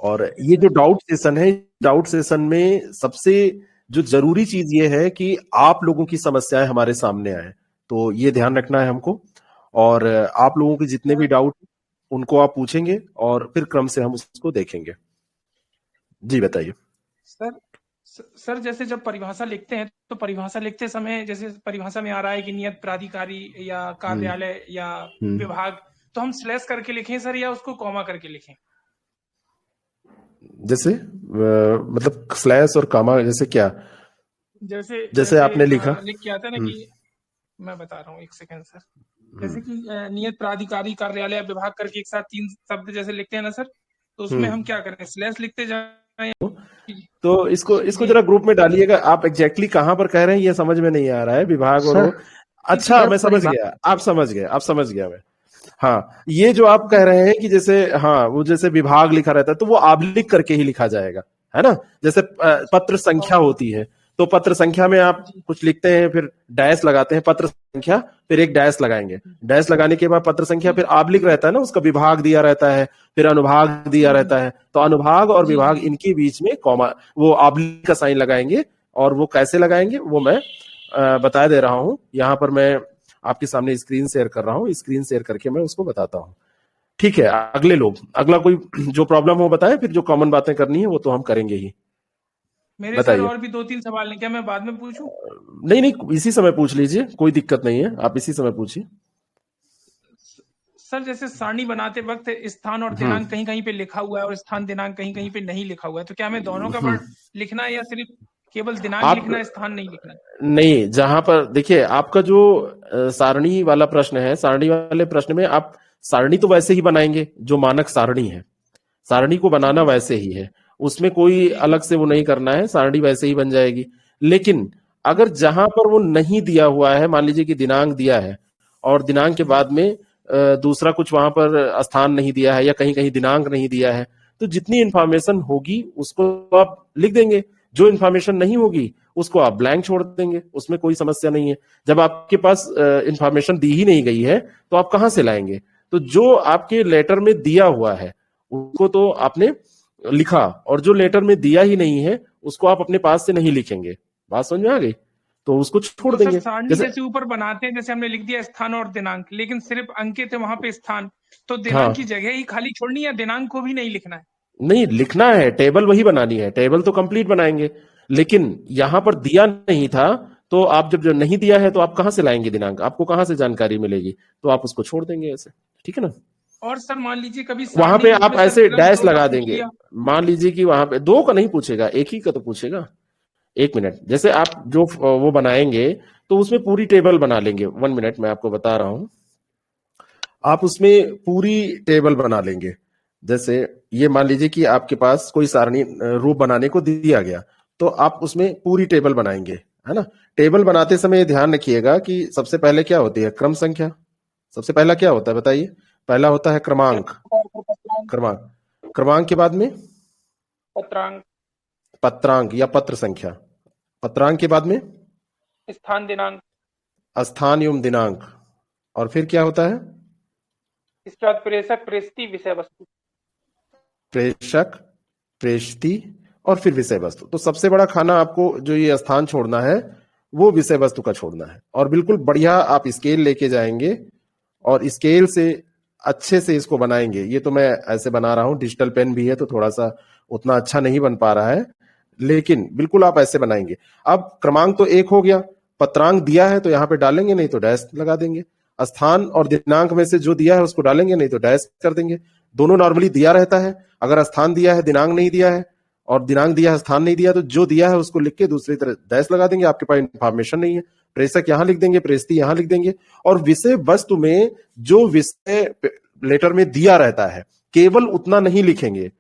और ये जो डाउट सेशन है, डाउट सेशन में सबसे जो जरूरी चीज ये है कि आप लोगों की समस्याएं हमारे सामने आए, तो ये ध्यान रखना है हमको। और आप लोगों के जितने भी डाउट उनको आप पूछेंगे और फिर क्रम से हम उसको देखेंगे। जी बताइए। सर सर जैसे जब परिभाषा लिखते हैं तो परिभाषा लिखते समय जैसे परिभाषा में आ रहा है कि नियत प्राधिकारी या कार्यालय या विभाग, तो हम स्लैश करके लिखें सर या उसको कॉमा करके लिखें? जैसे मतलब स्लैश और कामा जैसे क्या? जैसे आपने लिखा लिख के आता है ना कि मैं बता रहा हूँ, एक सेकंड सर। जैसे कि नियत प्राधिकारी कार्यालय विभाग करके एक साथ 3 शब्द जैसे लिखते हैं ना सर, तो उसमें हम क्या करें, स्लैश लिखते जाएं? तो इसको जरा ग्रुप में डालिएगा। आप एग्जैक्टली कहां पर कह रहे हैं ये समझ में नहीं आ रहा है, विभाग और वो। अच्छा मैं समझ गया, आप समझ गया मैं। हाँ, ये जो आप कह रहे हैं कि जैसे, हाँ वो जैसे विभाग लिखा रहता है तो वो आबलिक करके ही लिखा जाएगा, है ना। जैसे पत्र संख्या होती है, तो पत्र संख्या में आप कुछ लिखते हैं, फिर डैश लगाते हैं, पत्र संख्या, फिर एक डैश लगाएंगे। डैश लगाने के बाद पत्र संख्या, फिर आबलिक रहता है ना, उसका विभाग दिया रहता है, फिर अनुभाग दिया रहता है। तो अनुभाग और विभाग इनके बीच में कॉमा, वो आबलिक का साइन लगाएंगे। और वो कैसे लगाएंगे वो मैं बता दे रहा हूं। यहाँ पर मैं आपके सामने स्क्रीन शेयर कर रहा हूँ, स्क्रीन शेयर करके मैं उसको बताता हूँ। ठीक है, अगले लोग, अगला कोई जो प्रॉब्लम हो बताएं, फिर जो कॉमन बातें करनी है वो तो हम करेंगे ही। मेरे सर और भी 2-3 सवाल हैं, क्या मैं बाद में पूछूं? नहीं, इसी समय पूछ लीजिए, कोई दिक्कत नहीं है, आप इसी समय पूछिए। सर जैसे सारणी बनाते वक्त स्थान और दिनांक कहीं कहीं पे लिखा हुआ है और स्थान दिनांक कहीं कहीं पे नहीं लिखा हुआ है, तो क्या हमें दोनों का वर्ड लिखना है या सिर्फ केवल दिनांक लिखना है, स्थान नहीं लिखना है? नहीं, जहां पर देखिए आपका जो सारणी वाला प्रश्न है, सारणी वाले प्रश्न में आप सारणी तो वैसे ही बनाएंगे जो मानक सारणी है, सारणी को बनाना वैसे ही है, उसमें कोई अलग से वो नहीं करना है, सारणी वैसे ही बन जाएगी। लेकिन अगर जहां पर वो नहीं दिया हुआ है, मान लीजिए कि दिनांक दिया है और दिनांक के बाद में दूसरा कुछ वहां पर स्थान नहीं दिया है या कहीं कहीं दिनांक नहीं दिया है, तो जितनी इंफॉर्मेशन होगी उसको आप लिख देंगे, जो इंफॉर्मेशन नहीं होगी उसको आप ब्लैंक छोड़ देंगे, उसमें कोई समस्या नहीं है। जब आपके पास इंफॉर्मेशन दी ही नहीं गई है तो आप कहां से लाएंगे? तो जो आपके लेटर में दिया हुआ है उसको तो आपने लिखा, और जो लेटर में दिया ही नहीं है उसको आप अपने पास से नहीं लिखेंगे। बात समझ में आ गई? तो उसको छोड़ तो देंगे। सर सारणी जैसे ऊपर बनाते हैं, जैसे हमने लिख दिया स्थान और दिनांक, लेकिन सिर्फ अंकित है वहां पे स्थान, तो दिनांक की जगह ही खाली छोड़नी है, दिनांक को भी नहीं लिखना है? नहीं, लिखना है, टेबल वही बनानी है, टेबल तो कंप्लीट बनाएंगे। लेकिन यहां पर दिया नहीं था, तो आप जब जो नहीं दिया है तो आप कहां से लाएंगे दिनांक, आपको कहां से जानकारी मिलेगी? तो आप उसको छोड़ देंगे ऐसे, ठीक है ना। और सर मान लीजिए कभी वहां पे आप ऐसे डैश लगा पूछ देंगे, लिया। मान लीजिए कि वहां पे 2 का नहीं पूछेगा, एक ही का तो पूछेगा। 1 मिनट, जैसे आप जो वो बनाएंगे तो उसमें पूरी टेबल बना लेंगे। 1 मिनट मैं आपको बता रहा हूं, आप उसमें पूरी टेबल बना लेंगे। जैसे ये मान लीजिए कि आपके पास कोई सारणी रूप बनाने को दिया गया, तो आप उसमें पूरी टेबल बनाएंगे, है ना। टेबल बनाते समय ध्यान रखिएगा कि सबसे पहले क्या होती है, क्रम संख्या। सबसे पहला क्या होता है बताइए? पहला होता है क्रमांक। क्रमांक, क्रमांक के बाद में पत्रांक, पत्रांक या पत्र संख्या। पत्रांक के बाद में स्थान दिनांक, स्थान एवं दिनांक। और फिर क्या होता है? इसके बाद प्रेषक प्रेषित विषय वस्तु। प्रेषक, प्रेषित और फिर विषय वस्तु। तो सबसे बड़ा खाना आपको जो ये स्थान छोड़ना है वो विषय वस्तु का छोड़ना है। और बिल्कुल बढ़िया आप स्केल लेके जाएंगे और स्केल से अच्छे से इसको बनाएंगे। ये तो मैं ऐसे बना रहा हूं, डिजिटल पेन भी है तो थोड़ा सा उतना अच्छा नहीं बन पा रहा है, लेकिन बिल्कुल आप ऐसे बनाएंगे। अब क्रमांक तो 1 हो गया, पत्रांक दिया है तो यहाँ पे डालेंगे, नहीं तो डैश लगा देंगे। स्थान और दिनांक में से जो दिया है उसको डालेंगे, नहीं तो डैश कर देंगे। दोनों नॉर्मली दिया रहता है। अगर स्थान दिया है दिनांक नहीं दिया है, और दिनांक दिया है स्थान नहीं दिया, तो जो दिया है उसको लिख के दूसरी तरह डैश लगा देंगे। आपके पास इंफॉर्मेशन नहीं है, प्रेषक यहां लिख देंगे, प्रेषित यहां लिख देंगे। और विषय वस्तु में जो विषय लेटर में दिया रहता है केवल उतना नहीं लिखेंगे,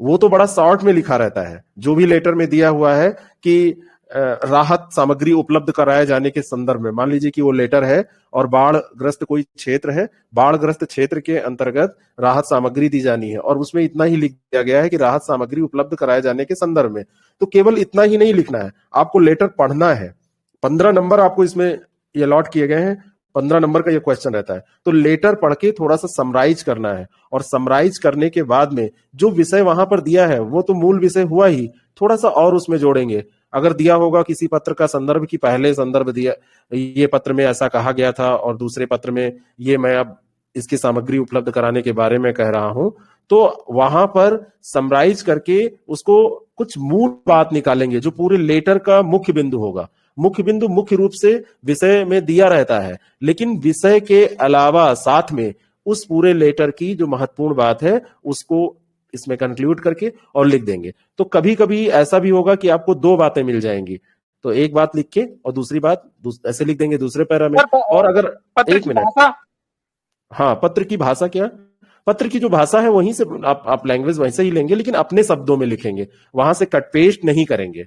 वो तो बड़ा शॉर्ट में लिखा रहता है। जो भी लेटर में दिया हुआ है कि राहत सामग्री उपलब्ध कराए जाने के संदर्भ में, मान लीजिए कि वो लेटर है और बाढ़ ग्रस्त कोई क्षेत्र है, बाढ़ ग्रस्त क्षेत्र के अंतर्गत राहत सामग्री दी जानी है, और उसमें इतना ही लिख दिया गया है कि राहत सामग्री उपलब्ध कराए जाने के संदर्भ में, तो केवल इतना ही नहीं लिखना है, आपको लेटर पढ़ना है। 15 नंबर आपको इसमें ये अलॉट किए गए हैं, 15 नंबर का ये क्वेश्चन रहता है। तो लेटर पढ़ के थोड़ा सा समराइज करना है, और समराइज करने के बाद में जो विषय वहां पर दिया है वो तो मूल विषय हुआ ही, थोड़ा सा और उसमें जोड़ेंगे। अगर दिया होगा किसी पत्र का संदर्भ की पहले संदर्भ दिया, ये पत्र में ऐसा कहा गया था और दूसरे पत्र में ये मैं अब इसकी सामग्री उपलब्ध कराने के बारे में कह रहा हूं, तो वहां पर समराइज करके उसको कुछ मूल बात निकालेंगे जो पूरे लेटर का मुख्य बिंदु होगा। मुख्य बिंदु मुख्य रूप से विषय में दिया रहता है, लेकिन विषय के अलावा साथ में उस पूरे लेटर की जो महत्वपूर्ण बात है उसको इसमें कंक्लूड करके और लिख देंगे। तो कभी कभी ऐसा भी होगा कि आपको दो बातें मिल जाएंगी, तो एक बात लिख के और दूसरी बात ऐसे लिख देंगे दूसरे पैरा में। और अगर एक मिनट, हाँ, पत्र की भाषा क्या, पत्र की जो भाषा है वहीं से आप लैंग्वेज वहीं से ही लेंगे, लेकिन अपने शब्दों में लिखेंगे, वहां से कट पेस्ट नहीं करेंगे।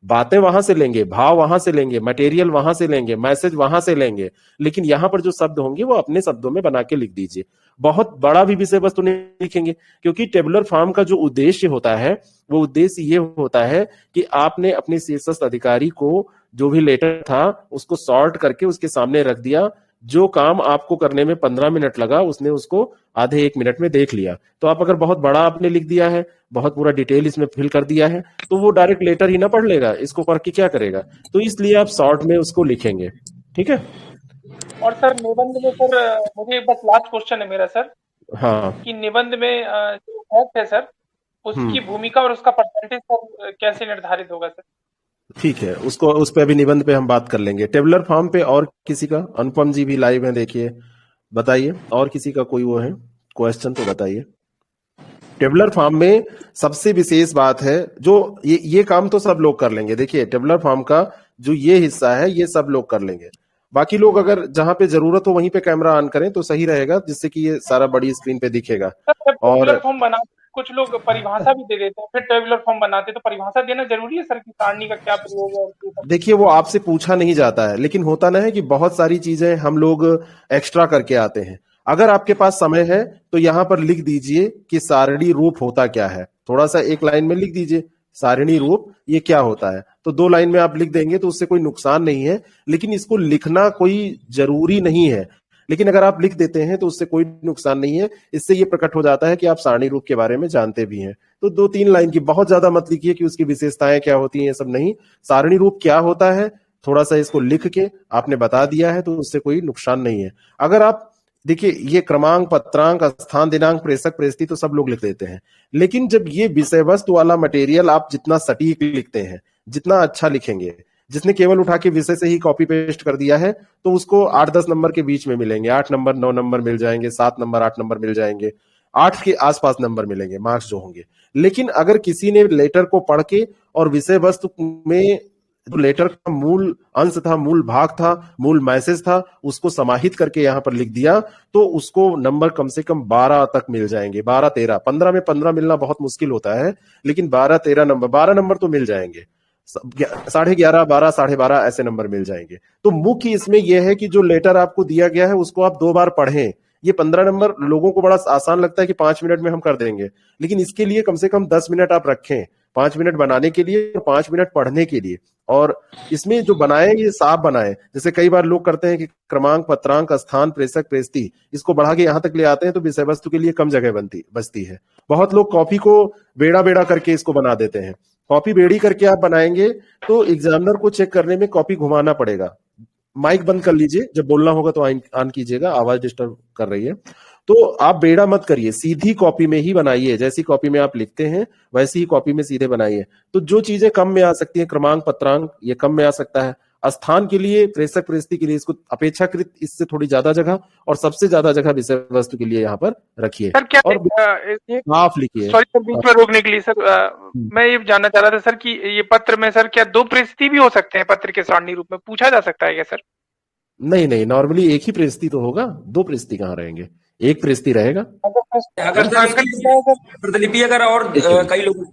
बातें वहां से लेंगे, भाव वहां से लेंगे, मटेरियल वहां से लेंगे, मैसेज वहां से लेंगे, लेकिन यहां पर जो शब्द होंगे वो अपने शब्दों में बना के लिख दीजिए। बहुत बड़ा भी विषय वस्तु नहीं लिखेंगे, क्योंकि टेबुलर फॉर्म का जो उद्देश्य होता है वो उद्देश्य ये होता है कि आपने अपने शीर्षस्थ अधिकारी को जो भी लेटर था उसको सॉर्ट करके उसके सामने रख दिया। जो काम आपको करने में 15 मिनट लगा उसने उसको आधे 1 मिनट में देख लिया। तो आप अगर बहुत बड़ा आपने लिख दिया है, बहुत पूरा डिटेल इसमें फिल कर दिया है, तो वो डायरेक्ट लेटर ही ना पढ़ लेगा, इसको पढ़ के क्या करेगा। तो इसलिए आप शॉर्ट में उसको लिखेंगे, ठीक है। और सर निबंध में सर मुझे बस लास्ट क्वेश्चन है मेरा सर, हाँ, कि निबंध में जो फैक्ट है सर उसकी भूमिका और उसका परसेंटेज सर कैसे निर्धारित होगा सर? ठीक है, उसको उस पे अभी निबंध पे हम बात कर लेंगे। टेबुलर फॉर्म पे और किसी का, अनुपम जी भी लाइव है, देखिए बताइए, और किसी का कोई वो है क्वेश्चन तो बताइए। टेबुलर फॉर्म में सबसे विशेष बात है जो ये काम तो सब लोग कर लेंगे। देखिए टेबुलर फॉर्म का जो ये हिस्सा है ये सब लोग कर लेंगे, बाकी लोग अगर जहां पे जरूरत हो वहीं पे कैमरा ऑन करें तो सही रहेगा, जिससे कि ये सारा बड़ी स्क्रीन पे दिखेगा। और फॉर्म बना कुछ लोग परिभाषा भी दे देते हैं, फिर टेबुलर फॉर्म बनाते, तो परिभाषा देना जरूरी है सर कि सारणी का क्या प्रयोग है? देखिए वो आपसे पूछा नहीं जाता है, लेकिन होता ना है कि बहुत सारी चीजें हम लोग एक्स्ट्रा करके आते हैं। अगर आपके पास समय है तो यहां पर लिख दीजिए कि सारणी रूप होता क्या है, थोड़ा सा एक लाइन में लिख दीजिए सारणी रूप ये क्या होता है। तो 2 लाइन में आप लिख देंगे तो उससे कोई नुकसान नहीं है, लेकिन इसको लिखना कोई जरूरी नहीं है। लेकिन अगर आप लिख देते हैं तो उससे कोई नुकसान नहीं है, इससे ये प्रकट हो जाता है कि आप सारणी रूप के बारे में जानते भी हैं। तो 2-3 लाइन की, बहुत ज्यादा मत लिखिए कि उसकी विशेषताएं क्या होती हैं, ये सब नहीं। सारणी रूप क्या होता है थोड़ा सा इसको लिख के आपने बता दिया है तो उससे कोई नुकसान नहीं है। अगर आप देखिए ये क्रमांक, पत्रांक, स्थान, दिनांक, प्रेषक, प्रेषित तो सब लोग लिख देते हैं, लेकिन जब ये विषय वस्तु वाला मटेरियल आप जितना सटीक लिखते हैं, जितना अच्छा लिखेंगे, जिसने केवल उठा के विषय से ही कॉपी पेस्ट कर दिया है तो उसको 8-10 नंबर के बीच में मिलेंगे, 8 नंबर 9 नंबर मिल जाएंगे, 7 नंबर 8 नंबर मिल जाएंगे, 8 के आसपास नंबर मिलेंगे मार्क्स जो होंगे। लेकिन अगर किसी ने लेटर को पढ़ के और विषय वस्तु में जो लेटर का मूल अंश था, मूल भाग था, मूल मैसेज था, उसको समाहित करके यहां पर लिख दिया तो उसको नंबर कम से कम 12 तक मिल जाएंगे। 12-13, 15 में 15 मिलना बहुत मुश्किल होता है, लेकिन 12-13 नंबर, 12 नंबर तो मिल जाएंगे, 11.5, 12, 12.5 ऐसे नंबर मिल जाएंगे। तो मुख्य इसमें यह है कि जो लेटर आपको दिया गया है उसको आप 2 बार पढ़ें। ये 15 नंबर लोगों को बड़ा आसान लगता है कि 5 मिनट में हम कर देंगे, लेकिन इसके लिए कम से कम 10 मिनट आप रखें, 5 मिनट बनाने के लिए और 5 मिनट पढ़ने के लिए। और इसमें जो बनाए ये साफ बनाए, जैसे कई बार लोग करते हैं कि क्रमांक, पत्रांक, स्थान, प्रेषक, प्रेषित इसको बढ़ा के यहां तक ले आते हैं तो विषय वस्तु के लिए कम जगह बचती है। बहुत लोग कॉपी को बेड़ा बेड़ा करके इसको बना देते हैं। कॉपी बेड़ी करके आप बनाएंगे तो एग्जामिनर को चेक करने में कॉपी घुमाना पड़ेगा। माइक बंद कर लीजिए, जब बोलना होगा तो ऑन कीजिएगा, आवाज डिस्टर्ब कर रही है। तो आप बेड़ा मत करिए, सीधी कॉपी में ही बनाइए, जैसी कॉपी में आप लिखते हैं वैसी ही कॉपी में सीधे बनाइए। तो जो चीजें कम में आ सकती हैं, क्रमांक, पत्रांक, ये कम में आ सकता है। स्थान के लिए, प्रेषक, प्रेषित के लिए इसको अपेक्षाकृत इससे थोड़ी ज्यादा जगह और सबसे ज्यादा जगह विषय वस्तु के लिए यहाँ पर रखिए और साफ लिखिए। सॉरी सर बीच में रोकने के लिए सर, मैं ये जानना चाह रहा था सर कि ये पत्र में सर क्या 2 प्रेषित भी हो सकते हैं पत्र के सारणी रूप में, पूछा जा सकता है क्या सर? नहीं, नॉर्मली एक ही प्रेषित तो होगा, 2 प्रेषित कहाँ रहेंगे, एक प्रेषित रहेगा। अगर प्रतिलिपि अगर और कई लोग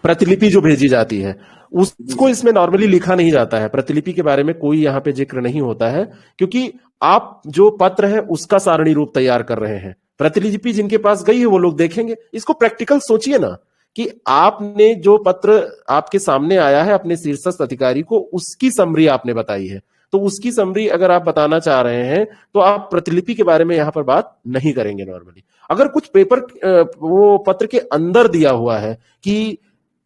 प्रतिलिपि जो भेजी जाती है उसको इसमें नॉर्मली लिखा नहीं जाता है, प्रतिलिपि के बारे में कोई यहाँ पे जिक्र नहीं होता है, क्योंकि आप जो पत्र है उसका सारणी रूप तैयार कर रहे हैं। प्रतिलिपि जिनके पास गई है वो लोग देखेंगे। इसको प्रैक्टिकल सोचिए ना कि आपने जो पत्र आपके सामने आया है अपने शीर्षस्थ अधिकारी को, उसकी समरी आपने बताई है, तो उसकी समरी अगर आप बताना चाह रहे हैं तो आप प्रतिलिपि के बारे में यहां पर बात नहीं करेंगे नॉर्मली। अगर कुछ पेपर वो पत्र के अंदर दिया हुआ है कि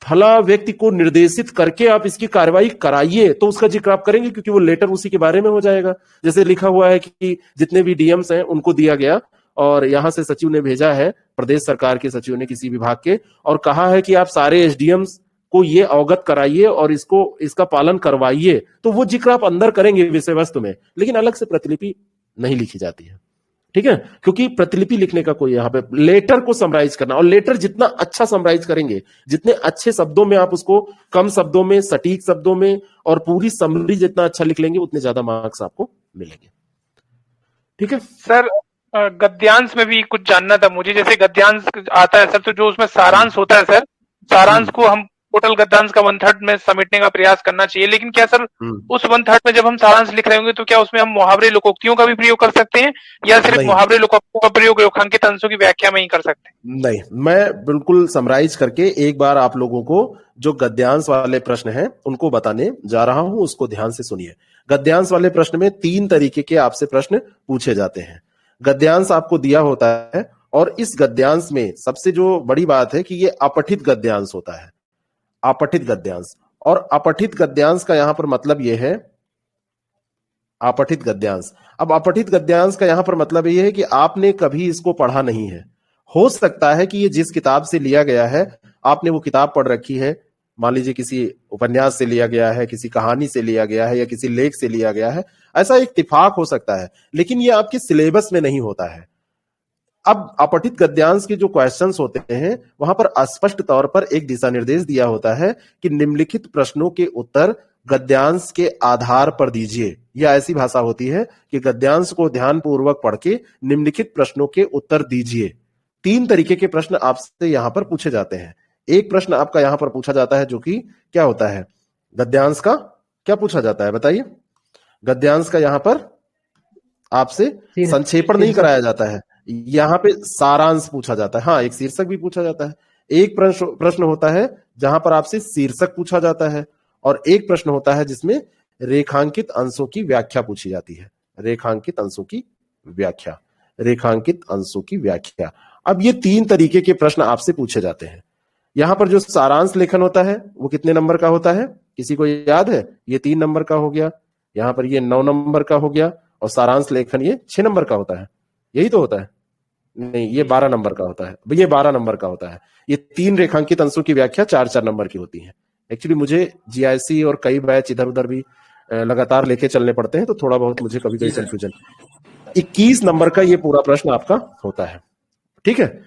फला व्यक्ति को निर्देशित करके आप इसकी कार्रवाई कराइए, तो उसका जिक्र आप करेंगे, क्योंकि वो लेटर उसी के बारे में हो जाएगा। जैसे लिखा हुआ है कि जितने भी डीएम्स हैं उनको दिया गया और यहां से सचिव ने भेजा है, प्रदेश सरकार के सचिव ने किसी विभाग के, और कहा है कि आप सारे एसडीएम्स को ये अवगत कराइए और इसका पालन करवाइए, तो वो जिक्र आप अंदर करेंगे विषय वस्तु में, लेकिन अलग से प्रतिलिपि नहीं लिखी जाती है। ठीक है, क्योंकि प्रतिलिपि लिखने का कोई यहां पे लेटर को समराइज करना, और लेटर जितना अच्छा समराइज करेंगे, जितने अच्छे शब्दों में आप उसको कम शब्दों में, सटीक शब्दों में और पूरी समरी जितना अच्छा लिख लेंगे, उतने ज्यादा मार्क्स आपको मिलेंगे। ठीक है सर, गद्यांश में भी कुछ जानना था मुझे। जैसे गद्यांश आता है सर, तो जो उसमें सारांश होता है सर, सारांश को हम टोटल गद्यांश का 1/3 में समेटने का प्रयास करना चाहिए, लेकिन क्या सर उस 1/3 में जब हम सारांश लिख रहे होंगे तो क्या उसमें हम मुहावरे लोकोक्तियों का भी प्रयोग कर सकते हैं, या सिर्फ मुहावरे लोकोक्तियों का प्रयोग रेखांकित अंशों की व्याख्या में ही कर सकते हैं? नहीं, मैं बिल्कुल समराइज करके एक बार आप लोगों को जो गद्यांश वाले प्रश्न हैं उनको बताने जा रहा हूं, उसको ध्यान से सुनिए। गद्यांश वाले प्रश्न में 3 तरीके के आपसे प्रश्न पूछे जाते हैं। गद्यांश आपको दिया होता है, और इस गद्यांश में सबसे जो बड़ी बात है कि ये अपठित गद्यांश होता है, अपठित गद्यांश। और अपठित गद्यांश का यहां पर मतलब यह है, अपठित गद्यांश, अब अपठित गद्यांश का यहां पर मतलब यह है कि आपने कभी इसको पढ़ा नहीं है। हो सकता है कि ये जिस किताब से लिया गया है आपने वो किताब पढ़ रखी है, मान लीजिए किसी उपन्यास से लिया गया है, किसी कहानी से लिया गया है, या किसी लेख से लिया गया है, ऐसा इत्तेफाक हो सकता है, लेकिन ये आपके सिलेबस में नहीं होता है। अब अपठित गद्यांश के जो क्वेश्चंस होते हैं वहां पर स्पष्ट तौर पर एक दिशा निर्देश दिया होता है कि निम्नलिखित प्रश्नों के उत्तर गद्यांश के आधार पर दीजिए। यह ऐसी भाषा होती है कि गद्यांश को ध्यानपूर्वक पढ़ के निम्नलिखित प्रश्नों के उत्तर दीजिए। 3 तरीके के प्रश्न आपसे यहां पर पूछे जाते हैं। एक प्रश्न आपका यहां पर पूछा जाता है जो कि क्या होता है, गद्यांश का क्या पूछा जाता है बताइए? गद्यांश का यहां पर आपसे संक्षेपण नहीं कराया जाता है, यहां पे सारांश पूछा जाता है। हाँ, एक शीर्षक भी पूछा जाता है। एक प्रश्न होता है जहां पर आपसे शीर्षक पूछा जाता है, और एक प्रश्न होता है जिसमें रेखांकित अंशों की व्याख्या पूछी जाती है। रेखांकित अंशों की व्याख्या, रेखांकित अंशों की व्याख्या। अब ये 3 तरीके के प्रश्न आपसे पूछे जाते हैं। यहां पर जो सारांश लेखन होता है वो कितने नंबर का होता है, किसी को याद है? ये 3 नंबर का हो गया, यहां पर ये 9 नंबर का हो गया, और सारांश लेखन ये 6 नंबर का होता है। यही तो होता है? नहीं, ये 12 नंबर का होता है। ये 12 नंबर का होता है। ये 3 रेखांकित अंशों की व्याख्या 4-4 नंबर की होती है। एक्चुअली मुझे जीआईसी और कई बैच इधर उधर भी लगातार लेके चलने पड़ते हैं, तो थोड़ा बहुत मुझे कभी कभी कंफ्यूजन। 21 नंबर का ये पूरा प्रश्न आपका होता है। ठीक है,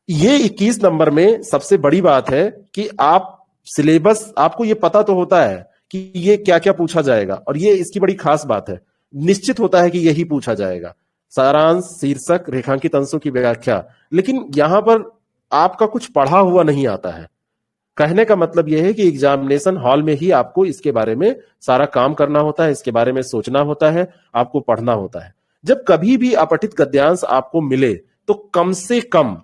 ये 21 नंबर में सबसे बड़ी बात है कि आप सिलेबस, आपको ये पता तो होता है कि ये क्या क्या पूछा जाएगा, और ये इसकी बड़ी खास बात है, निश्चित होता है कि यही पूछा जाएगा, सारांश, शीर्षक, रेखांकित अंशों की व्याख्या। लेकिन यहां पर आपका कुछ पढ़ा हुआ नहीं आता है। कहने का मतलब यह है कि एग्जामिनेशन हॉल में ही आपको इसके बारे में सारा काम करना होता है, इसके बारे में सोचना होता है, आपको पढ़ना होता है। जब कभी भी अपठित गद्यांश आपको मिले तो कम से कम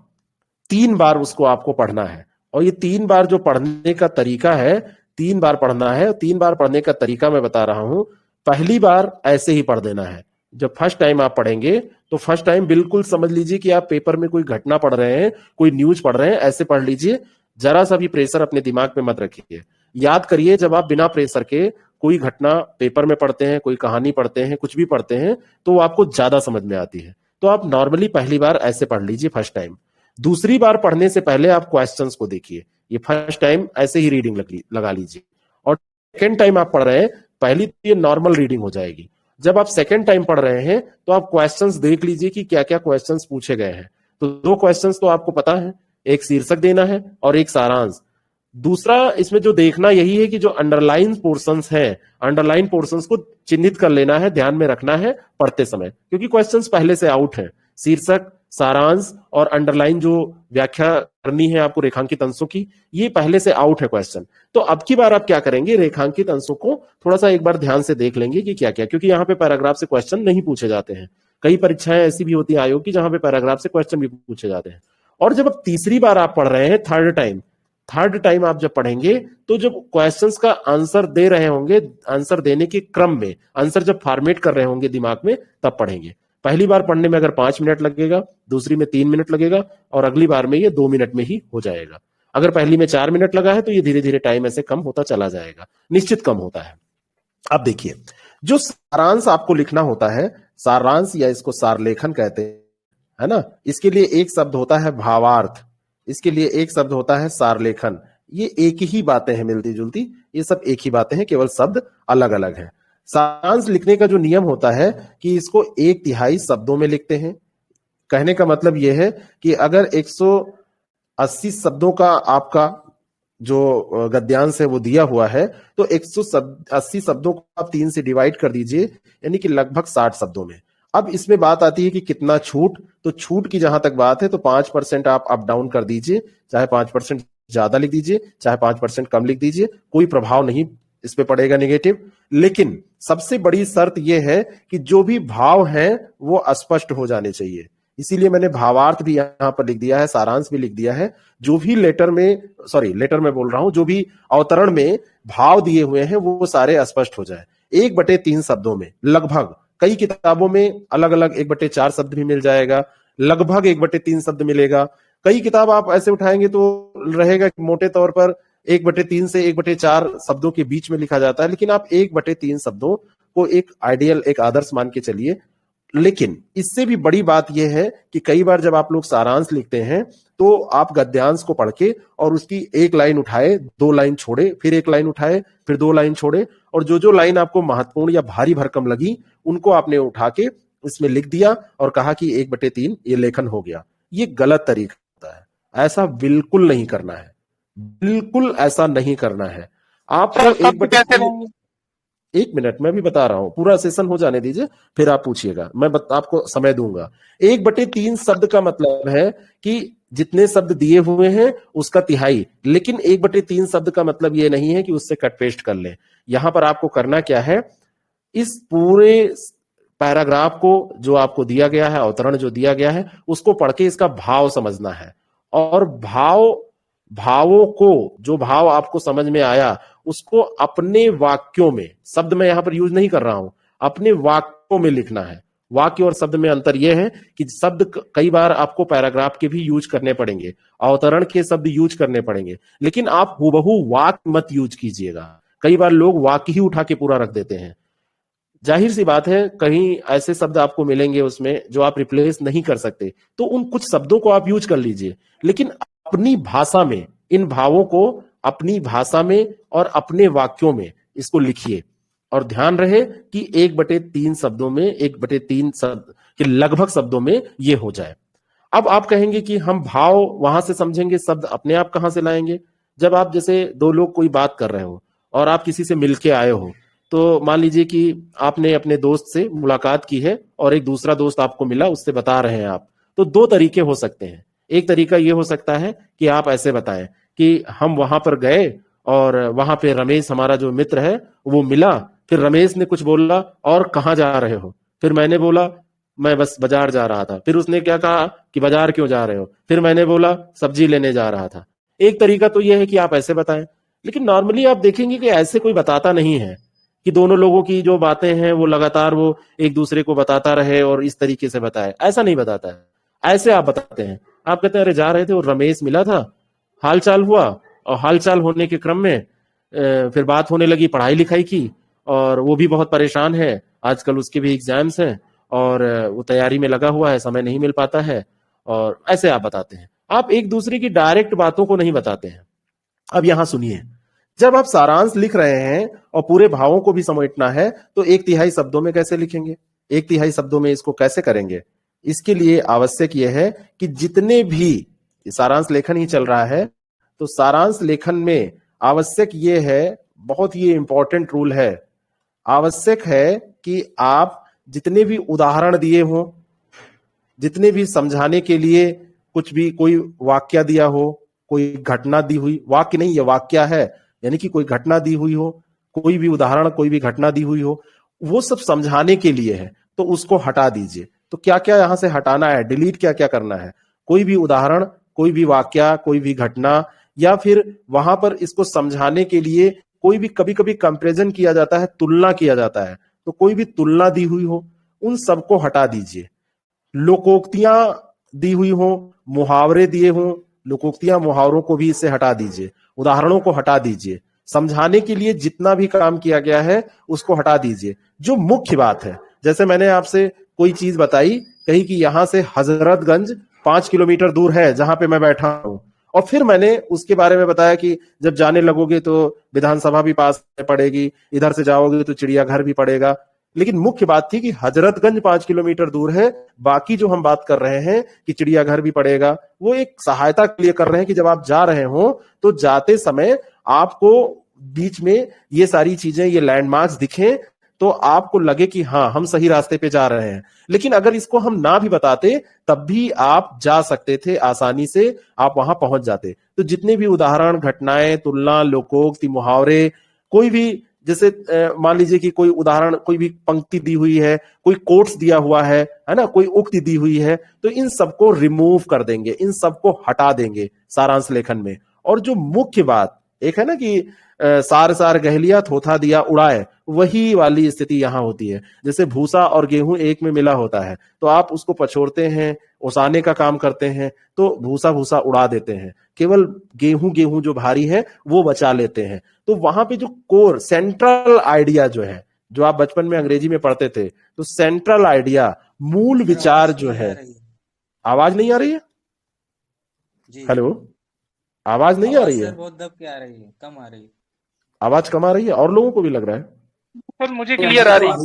3 बार उसको आपको पढ़ना है, और ये 3 बार जो पढ़ने का तरीका है, 3 बार पढ़ना है। 3 बार पढ़ने का तरीका मैं बता रहा हूं। पहली बार ऐसे ही पढ़ देना है। जब फर्स्ट टाइम आप पढ़ेंगे तो फर्स्ट टाइम बिल्कुल समझ लीजिए कि आप पेपर में कोई घटना पढ़ रहे हैं, कोई न्यूज पढ़ रहे हैं, ऐसे पढ़ लीजिए। जरा सा भी प्रेशर अपने दिमाग पे मत रखिए। याद करिए, जब आप बिना प्रेशर के कोई घटना पेपर में पढ़ते हैं, कोई कहानी पढ़ते हैं, कुछ भी पढ़ते हैं, तो वो आपको ज्यादा समझ में आती है। तो आप नॉर्मली पहली बार ऐसे पढ़ लीजिए फर्स्ट टाइम। दूसरी बार पढ़ने से पहले आप क्वेश्चंस को देखिए। ये फर्स्ट टाइम ऐसे ही रीडिंग लगा लीजिए, और सेकेंड टाइम आप पढ़ रहे हैं, पहली तो ये नॉर्मल रीडिंग हो जाएगी। जब आप सेकेंड टाइम पढ़ रहे हैं तो आप क्वेश्चंस देख लीजिए कि क्या क्या क्वेश्चंस पूछे गए हैं। तो 2 क्वेश्चंस तो आपको पता है, एक शीर्षक देना है और एक सारांश। दूसरा इसमें जो देखना यही है कि जो अंडरलाइन पोर्शंस हैं, अंडरलाइन पोर्शंस को चिन्हित कर लेना है, ध्यान में रखना है पढ़ते समय, क्योंकि क्वेश्चंस पहले से आउट हैं। शीर्षक, सारांश और अंडरलाइन जो व्याख्या करनी है आपको रेखांकित अंशों की, ये पहले से आउट है क्वेश्चन। तो अब की बार आप क्या करेंगे, रेखांकित अंशों को थोड़ा सा एक बार ध्यान से देख लेंगे कि क्या क्या, क्योंकि यहाँ पे पैराग्राफ से क्वेश्चन नहीं पूछे जाते हैं। कई परीक्षाएं ऐसी भी होती है आयोग की जहां पे पैराग्राफ से क्वेश्चन भी पूछे जाते हैं। और जब अब तीसरी बार आप पढ़ रहे हैं, थर्ड टाइम, थर्ड टाइम आप जब पढ़ेंगे तो जब क्वेश्चंस का आंसर दे रहे होंगे, आंसर देने के क्रम में, आंसर जब फॉर्मेट कर रहे होंगे दिमाग में, तब पढ़ेंगे। पहली बार पढ़ने में अगर 5 मिनट लगेगा, दूसरी में 3 मिनट लगेगा, और अगली बार में ये 2 मिनट में ही हो जाएगा। अगर पहली में 4 मिनट लगा है तो ये धीरे धीरे टाइम ऐसे कम होता चला जाएगा, निश्चित कम होता है। अब देखिए, जो सारांश आपको लिखना होता है, सारांश या इसको सारलेखन कहते हैं, है ना, इसके लिए एक शब्द होता है भावार्थ, इसके लिए एक शब्द होता है सारलेखन। ये एक ही बातें हैं, मिलती जुलती, ये सब एक ही बातें हैं, केवल शब्द अलग अलग हैं। सारांश लिखने का जो नियम होता है कि इसको 1/3 शब्दों में लिखते हैं। कहने का मतलब यह है कि अगर 180 शब्दों का आपका जो गद्यांश है वो दिया हुआ है, तो 180 शब्दों को आप 3 से डिवाइड कर दीजिए, यानी कि लगभग 60 शब्दों में। अब इसमें बात आती है कि कितना छूट, तो छूट की जहां तक बात है तो 5% आप अप डाउन कर दीजिए, चाहे 5% ज्यादा लिख दीजिए, चाहे 5% कम लिख दीजिए, कोई प्रभाव नहीं इस पे पड़ेगा नेगेटिव। लेकिन सबसे बड़ी शर्त यह है कि जो भी भाव हैं वो स्पष्ट हो जाने चाहिए, इसीलिए मैंने भावार्थ भी यहां पर लिख दिया है, सारांश भी लिख दिया है। जो भी लेटर में बोल रहा हूं, जो भी अवतरण में भाव दिए हुए हैं वो सारे स्पष्ट हो जाए 1/3 शब्दों में। लगभग कई किताबों में अलग अलग 1/4 शब्द भी मिल जाएगा, लगभग 1/3 शब्द मिलेगा। कई किताब आप ऐसे उठाएंगे तो रहेगा कि मोटे तौर पर 1/3 से 1/4 शब्दों के बीच में लिखा जाता है, लेकिन आप 1/3 शब्दों को एक आइडियल, एक आदर्श मान के चलिए। लेकिन इससे भी बड़ी बात यह है कि कई बार जब आप लोग सारांश लिखते हैं तो आप गद्यांश को पढ़ के और उसकी एक लाइन उठाए, 2 लाइन छोड़े, फिर एक लाइन उठाए, फिर 2 लाइन छोड़े, और जो लाइन आपको महत्वपूर्ण या भारी भरकम लगी उनको आपने उठा के इसमें लिख दिया और कहा कि 1/3 ये लेखन हो गया। ये गलत तरीका होता है, ऐसा बिल्कुल नहीं करना है, बिल्कुल ऐसा नहीं करना है। आपको 1/3, 1 मिनट मैं भी बता रहा हूं, पूरा सेशन हो जाने दीजिए फिर आप पूछिएगा, मैं आपको समय दूंगा। 1/3 शब्द का मतलब है कि जितने शब्द दिए हुए हैं उसका तिहाई, लेकिन 1/3 शब्द का मतलब यह नहीं है कि उससे कट पेस्ट कर लें। यहां पर आपको करना क्या है, इस पूरे पैराग्राफ को जो आपको दिया गया है, अवतरण जो दिया गया है, उसको पढ़ के इसका भाव समझना है, और भावों को, जो भाव आपको समझ में आया उसको अपने वाक्यों में, शब्द मैं यहां पर यूज नहीं कर रहा हूं, अपने वाक्यों में लिखना है। वाक्य और शब्द में अंतर यह है कि शब्द कई बार आपको पैराग्राफ के भी यूज करने पड़ेंगे, अवतरण के शब्द यूज करने पड़ेंगे, लेकिन आप हूबहू वाक्य मत यूज कीजिएगा। कई बार लोग वाक्य ही उठा के पूरा रख देते हैं। जाहिर सी बात है कहीं ऐसे शब्द आपको मिलेंगे उसमें जो आप रिप्लेस नहीं कर सकते, तो उन कुछ शब्दों को आप यूज कर लीजिए, लेकिन अपनी भाषा में इन भावों को अपनी भाषा में और अपने वाक्यों में इसको लिखिए। और ध्यान रहे कि 1/3 शब्दों में, 1/3 शब्द के लगभग शब्दों में ये हो जाए। अब आप कहेंगे कि हम भाव वहां से समझेंगे, शब्द अपने आप कहां से लाएंगे? जब आप जैसे 2 लोग कोई बात कर रहे हो और आप किसी से मिलके आए हो, तो मान लीजिए कि आपने अपने दोस्त से मुलाकात की है और एक दूसरा दोस्त आपको मिला, उससे बता रहे हैं आप, तो 2 तरीके हो सकते हैं। एक तरीका यह हो सकता है कि आप ऐसे बताएं कि हम वहां पर गए और वहां पे रमेश हमारा जो मित्र है वो मिला, फिर रमेश ने कुछ बोला और कहाँ जा रहे हो, फिर मैंने बोला मैं बस बाजार जा रहा था, फिर उसने क्या कहा कि बाजार क्यों जा रहे हो, फिर मैंने बोला सब्जी लेने जा रहा था। एक तरीका तो यह है कि आप ऐसे बताएं, लेकिन नॉर्मली आप देखेंगे कि ऐसे कोई बताता नहीं है कि दोनों लोगों की जो बातें हैं वो लगातार वो एक दूसरे को बताता रहे और इस तरीके से बताए, ऐसा नहीं बताता है। ऐसे आप बताते हैं, आप कहते हैं अरे जा रहे थे और रमेश मिला था, हालचाल हुआ, और हालचाल होने के क्रम में फिर बात होने लगी पढ़ाई लिखाई की, और वो भी बहुत परेशान है, आजकल उसके भी एग्जाम्स हैं और वो तैयारी में लगा हुआ है, समय नहीं मिल पाता है, और ऐसे आप बताते हैं। आप एक दूसरे की डायरेक्ट बातों को नहीं बताते हैं। अब यहां सुनिए, जब आप सारांश लिख रहे हैं और पूरे भावों को भी समेटना है तो 1/3 शब्दों में कैसे लिखेंगे? 1/3 शब्दों में इसको कैसे करेंगे? इसके लिए आवश्यक यह है कि जितने भी सारांश लेखन ही चल रहा है, तो सारांश लेखन में आवश्यक यह है, बहुत ये इंपॉर्टेंट रूल है, आवश्यक है कि आप जितने भी उदाहरण दिए हो, जितने भी समझाने के लिए कुछ भी कोई वाक्य दिया हो, कोई घटना दी हुई, वाक्य नहीं ये वाक्य है, यानी कि कोई घटना दी हुई हो, कोई भी उदाहरण, कोई भी घटना दी हुई हो, वो सब समझाने के लिए है, तो उसको हटा दीजिए। तो क्या क्या यहां से हटाना है, डिलीट क्या क्या करना है? कोई भी उदाहरण, कोई भी वाक्य, कोई भी घटना या फिर वहां पर इसको समझाने के लिए कोई भी कभी कभी कंपैरिजन किया जाता है, तुलना किया जाता है, तो कोई भी तुलना दी हुई हो उन सबको हटा दीजिए। लोकोक्तियां दी हुई हो, मुहावरे दिए हों, लोकोक्तियां मुहावरों को भी इससे हटा दीजिए, उदाहरणों को हटा दीजिए, समझाने के लिए जितना भी काम किया गया है उसको हटा दीजिए। जो मुख्य बात है, जैसे मैंने आपसे कोई चीज बताई, कही कि यहां से हजरतगंज 5 किलोमीटर दूर है जहां पे मैं बैठा हूं, और फिर मैंने उसके बारे में बताया कि जब जाने लगोगे तो विधानसभा भी पास पड़ेगी, इधर से जाओगे तो चिड़ियाघर भी पड़ेगा। लेकिन मुख्य बात थी कि हजरतगंज 5 किलोमीटर दूर है, बाकी जो हम बात कर रहे हैं कि चिड़ियाघर भी पड़ेगा, वो एक सहायता के लिए कर रहे हैं कि जब आप जा रहे हो तो जाते समय आपको बीच में ये सारी चीजें, ये लैंडमार्क्स दिखें तो आपको लगे कि हाँ हम सही रास्ते पे जा रहे हैं। लेकिन अगर इसको हम ना भी बताते तब भी आप जा सकते थे, आसानी से आप वहां पहुंच जाते। तो जितने भी उदाहरण, घटनाएं, तुलना, लोकोक्ति, मुहावरे, कोई भी, जैसे मान लीजिए कि कोई उदाहरण, कोई भी पंक्ति दी हुई है, कोई कोट्स दिया हुआ है ना, कोई उक्ति दी हुई है, तो इन सबको रिमूव कर देंगे, इन सबको हटा देंगे सारांश लेखन में। और जो मुख्य बात, एक है ना कि सार सार गहलिया थोथा दिया उड़ाए, वही वाली स्थिति यहां होती है। जैसे भूसा और गेहूं एक में मिला होता है, तो आप उसको पछोड़ते हैं, ओसाने का काम करते हैं, तो भूसा भूसा उड़ा देते हैं, केवल गेहूं गेहूं जो भारी है वो बचा लेते हैं। तो वहां पे जो कोर सेंट्रल आइडिया जो है, जो आप बचपन में अंग्रेजी में पढ़ते थे, तो सेंट्रल आइडिया, मूल विचार जो है। आवाज नहीं आ रही है? हेलो, आवाज नहीं आ रही है? बहुत दब के आ रही है, कम आ रही है। आवाज कम आ रही है? और लोगों को भी लग रहा है? सर मुझे क्लियर आ रही है।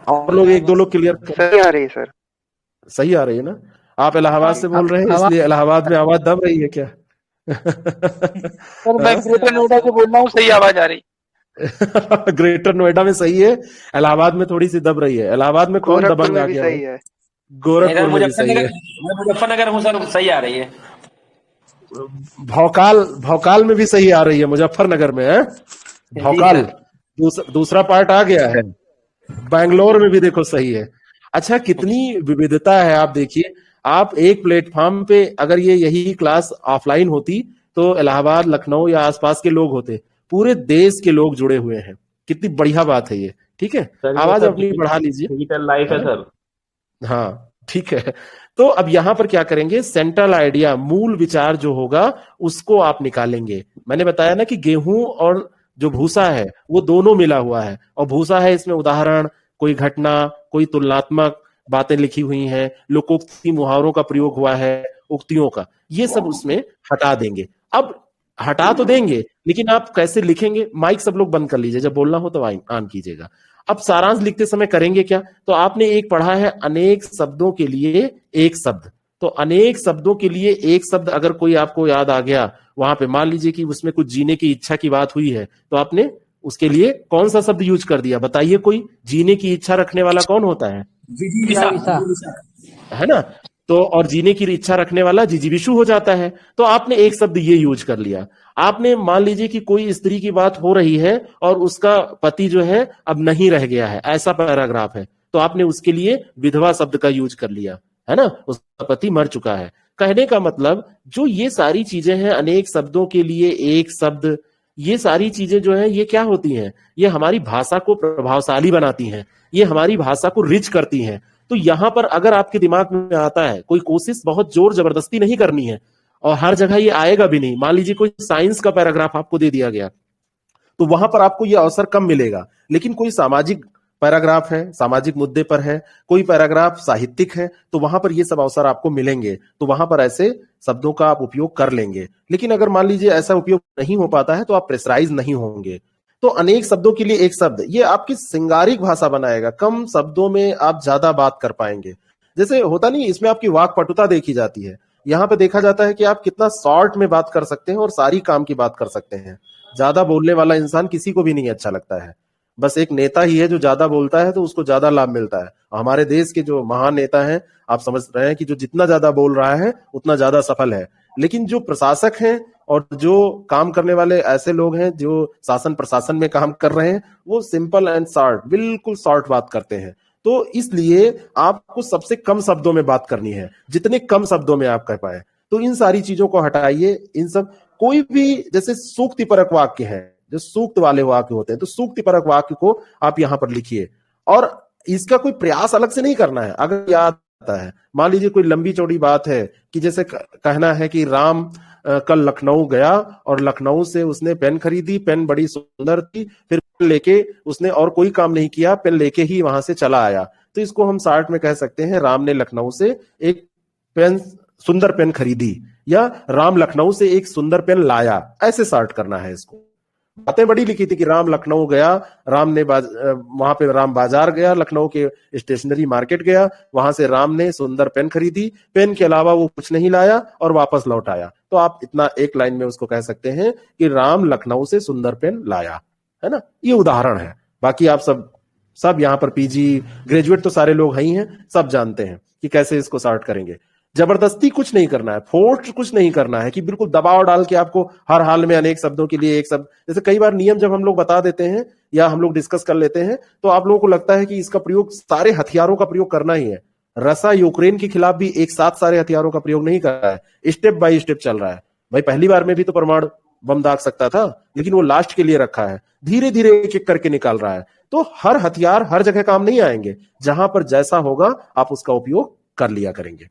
और लोग, एक दो लोग क्लियर? सही आ रही है सर। सही आ रही है ना? आप इलाहाबाद से बोल रहे हैं इसलिए इलाहाबाद में आवाज दब रही है क्या? सर मैं ग्रेटर नोएडा से बोल रहा हूँ, सही आवाज आ रही। ग्रेटर नोएडा में सही है, इलाहाबाद में थोड़ी सी दब रही है। इलाहाबाद में कौन दबंग आ गया? गोरखपुर में भी सही है, मुजफ्फरनगर हूँ सर, सही आ रही है। भौकाल में भी सही आ रही है, मुजफ्फरनगर में है भौकाल। दूसरा पार्ट आ गया है, बैंगलोर में भी देखो सही है। अच्छा, कितनी विविधता है। आप देखिए, आप एक प्लेटफॉर्म पे, अगर ये यही क्लास ऑफलाइन होती तो इलाहाबाद, लखनऊ या आसपास के लोग होते, पूरे देश के लोग जुड़े हुए हैं। कितनी बढ़िया बात है ये। ठीक है, आवाज अपनी बढ़ा लीजिए, डिजिटल लाइफ है सर। हाँ ठीक है। तो अब यहां पर क्या करेंगे, सेंट्रल आइडिया, मूल विचार जो होगा उसको आप निकालेंगे। मैंने बताया ना कि गेहूं और जो भूसा है वो दोनों मिला हुआ है, और भूसा है, इसमें उदाहरण, कोई घटना, कोई तुलनात्मक बातें लिखी हुई हैं, लोकोक्ति मुहावरों का प्रयोग हुआ है, उक्तियों का, ये सब उसमें हटा देंगे। अब हटा तो देंगे, लेकिन आप कैसे लिखेंगे? माइक सब लोग बंद कर लीजिए, जब बोलना हो तो ऑन कीजिएगा। अब सारांश लिखते समय करेंगे क्या? तो आपने एक पढ़ा है, अनेक शब्दों के लिए एक शब्द। तो अनेक शब्दों के लिए एक शब्द अगर कोई आपको याद आ गया, वहां पे मान लीजिए कि उसमें कुछ जीने की इच्छा की बात हुई है, तो आपने उसके लिए कौन सा शब्द यूज कर दिया? बताइए, कोई जीने की इच्छा रखने वाला कौन होता है? है ना? तो और जीने की इच्छा रखने वाला जिजीविषु हो जाता है। तो आपने एक शब्द ये यूज कर लिया। आपने मान लीजिए कि कोई स्त्री की बात हो रही है और उसका पति जो है अब नहीं रह गया है, ऐसा पैराग्राफ है, तो आपने उसके लिए विधवा शब्द का यूज कर लिया, है ना, उसका पति मर चुका है। कहने का मतलब, जो ये सारी चीजें हैं, अनेक शब्दों के लिए एक शब्द, ये सारी चीजें जो है ये क्या होती हैं? ये हमारी भाषा को प्रभावशाली बनाती हैं, ये हमारी भाषा को रिच करती हैं। तो यहां पर अगर आपके दिमाग में आता है, कोई कोशिश बहुत जोर जबरदस्ती नहीं करनी है, और हर जगह ये आएगा भी नहीं। मान लीजिए कोई साइंस का पैराग्राफ आपको दे दिया गया, तो वहां पर आपको ये अवसर कम मिलेगा। लेकिन कोई सामाजिक पैराग्राफ है, सामाजिक मुद्दे पर है, कोई पैराग्राफ साहित्यिक है, तो वहां पर ये सब अवसर आपको मिलेंगे। तो वहां पर ऐसे शब्दों का आप उपयोग कर लेंगे। लेकिन अगर मान लीजिए ऐसा उपयोग नहीं हो पाता है, तो आप प्रेशराइज नहीं होंगे। तो अनेक शब्दों के लिए एक शब्द, ये आपकी सिंगारिक भाषा बनाएगा। कम शब्दों में आप ज्यादा बात कर पाएंगे। जैसे होता नहीं, इसमें आपकी वाक पटुता देखी जाती है। यहाँ पे देखा जाता है कि आप कितना शॉर्ट में बात कर सकते हैं और सारी काम की बात कर सकते हैं। ज्यादा बोलने वाला इंसान किसी को भी नहीं अच्छा लगता है। बस एक नेता ही है जो ज्यादा बोलता है, तो उसको ज्यादा लाभ मिलता है। हमारे देश के जो महान नेता हैं, आप समझ रहे हैं कि जो जितना ज्यादा बोल रहा है उतना ज्यादा सफल है। लेकिन जो प्रशासक हैं और जो काम करने वाले ऐसे लोग हैं जो शासन प्रशासन में काम कर रहे हैं, वो सिंपल एंड शॉर्ट, बिल्कुल शॉर्ट बात करते हैं। तो इसलिए आपको सबसे कम शब्दों में बात करनी है, जितने कम शब्दों में आप कह पाए। तो इन सारी चीजों को हटाइए। इन सब कोई भी जैसे सूक्ति परक वाक्य है, जो सूक्त वाले वाक्य होते हैं, तो सूक्ति परक वाक्य को आप यहां पर लिखिए और इसका कोई प्रयास अलग से नहीं करना है। अगर याद आता है, मान लीजिए कोई लंबी चौड़ी बात है कि जैसे कहना है कि राम कल लखनऊ गया और लखनऊ से उसने पेन खरीदी, पेन बड़ी सुंदर थी, फिर पेन लेके उसने और कोई काम नहीं किया, पेन लेके ही वहां से चला आया। तो इसको हम शॉर्ट में कह सकते हैं राम ने लखनऊ से एक पेन, सुंदर पेन खरीदी, या राम लखनऊ से एक सुंदर पेन लाया, ऐसे शॉर्ट करना है इसको। बातें बड़ी लिखी थी कि राम लखनऊ गया, राम ने वहां पे राम बाजार गया, लखनऊ के स्टेशनरी मार्केट गया, वहां से राम ने सुंदर पेन खरीदी, पेन के अलावा वो कुछ नहीं लाया और वापस लौट आया। तो आप इतना एक लाइन में उसको कह सकते हैं कि राम लखनऊ से सुंदर पेन लाया, है ना। ये उदाहरण है। बाकी आप सब यहाँ पर पीजी ग्रेजुएट तो सारे लोग ही हैं, सब जानते हैं कि कैसे इसको सॉर्ट करेंगे। जबरदस्ती कुछ नहीं करना है, फोर्स कुछ नहीं करना है कि बिल्कुल दबाव डाल के आपको हर हाल में अनेक शब्दों के लिए एक शब्द, जैसे कई बार नियम जब हम लोग बता देते हैं या हम लोग डिस्कस कर लेते हैं तो आप लोगों को लगता है कि इसका प्रयोग सारे हथियारों का प्रयोग करना ही है। रसा यूक्रेन के खिलाफ भी एक साथ सारे हथियारों का प्रयोग नहीं कर रहा है, स्टेप बाय स्टेप चल रहा है। भाई पहली बार में भी तो परमाणु बम दाग सकता था, लेकिन वो लास्ट के लिए रखा है, धीरे धीरे एक एक करके निकाल रहा है। तो हर हथियार हर जगह काम नहीं आएंगे, जहां पर जैसा होगा आप उसका उपयोग कर लिया करेंगे,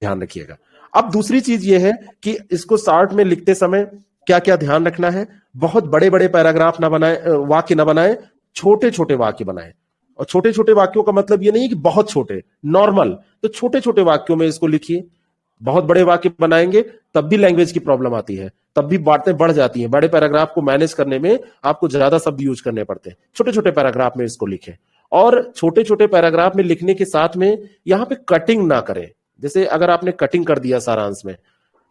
ध्यान रखिएगा। अब दूसरी चीज ये है कि इसको शॉर्ट में लिखते समय क्या क्या ध्यान रखना है। बहुत बड़े बड़े पैराग्राफ ना बनाए, वाक्य ना बनाए, छोटे छोटे वाक्य बनाए। और छोटे छोटे वाक्यों का मतलब ये नहीं कि बहुत छोटे, नॉर्मल, तो छोटे छोटे वाक्यों में इसको लिखिए। बहुत बड़े वाक्य बनाएंगे तब भी लैंग्वेज की प्रॉब्लम आती है, तब भी बातें बढ़ जाती हैं। बड़े पैराग्राफ को मैनेज करने में आपको ज्यादा शब्द यूज करने पड़ते हैं। छोटे छोटे पैराग्राफ में इसको लिखें, और छोटे छोटे पैराग्राफ में लिखने के साथ में यहां पे कटिंग ना करें। जैसे अगर आपने कटिंग कर दिया सारांश में,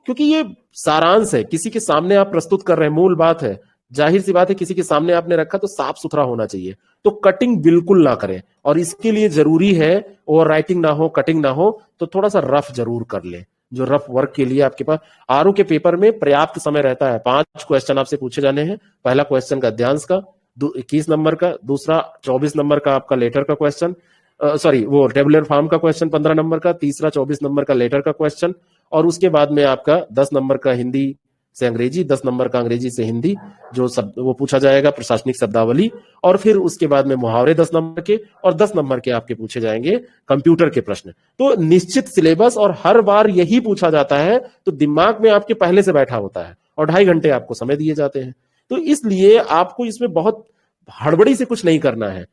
क्योंकि ये सारांश है, किसी के सामने आप प्रस्तुत कर रहे हैं, मूल बात है, जाहिर सी बात है किसी के सामने आपने रखा तो साफ सुथरा होना चाहिए, तो कटिंग बिल्कुल ना करें। और इसके लिए जरूरी है ओवर राइटिंग ना हो, कटिंग ना हो, तो थोड़ा सा रफ जरूर कर ले। जो रफ वर्क के लिए आपके पास आरओ के पेपर में पर्याप्त समय रहता है। 5 क्वेश्चन आपसे पूछे जाने हैं। पहला क्वेश्चन गद्यांश का 21 नंबर का, दूसरा 24 नंबर का आपका लेटर का क्वेश्चन, वो टेबुलर फॉर्म का क्वेश्चन 15 नंबर का, तीसरा 24 नंबर का लेटर का क्वेश्चन, और उसके बाद में आपका 10 नंबर का हिंदी से अंग्रेजी, 10 नंबर का अंग्रेजी से हिंदी जो वो पूछा जाएगा, प्रशासनिक शब्दावली, और फिर उसके बाद में मुहावरे 10 नंबर के, और 10 नंबर के आपके पूछे जाएंगे कंप्यूटर के प्रश्न। तो निश्चित सिलेबस, और हर बार यही पूछा जाता है, तो दिमाग में आपके पहले से बैठा होता है, और 2.5 घंटे आपको समय दिए जाते हैं। तो इसलिए आपको इसमें बहुत हड़बड़ी से कुछ नहीं करना है।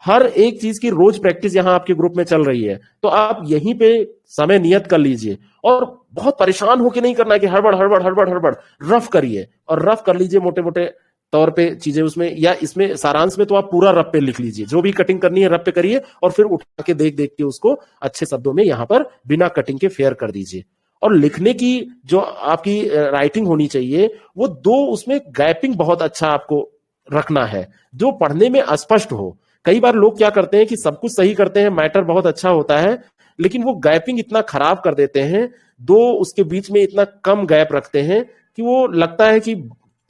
हर एक चीज की रोज प्रैक्टिस यहां आपके ग्रुप में चल रही है, तो आप यहीं पे समय नियत कर लीजिए, और बहुत परेशान होके नहीं करना है कि हड़बड़ हड़बड़ हड़बड़ हड़बड़, रफ करिए, और रफ कर लीजिए मोटे मोटे तौर पे चीजें उसमें, या इसमें सारांश में तो आप पूरा रफ पे लिख लीजिए, जो भी कटिंग करनी है रफ पे करिए, और फिर उठा के देख देख के उसको अच्छे शब्दों में यहां पर बिना कटिंग के फेयर कर दीजिए। और लिखने की जो आपकी राइटिंग होनी चाहिए, वो उसमें गैपिंग बहुत अच्छा आपको रखना है, जो पढ़ने में अस्पष्ट हो। कई बार लोग क्या करते हैं कि सब कुछ सही करते हैं, मैटर बहुत अच्छा होता है, लेकिन वो गैपिंग इतना खराब कर देते हैं, उसके बीच में इतना कम गैप रखते हैं कि वो लगता है कि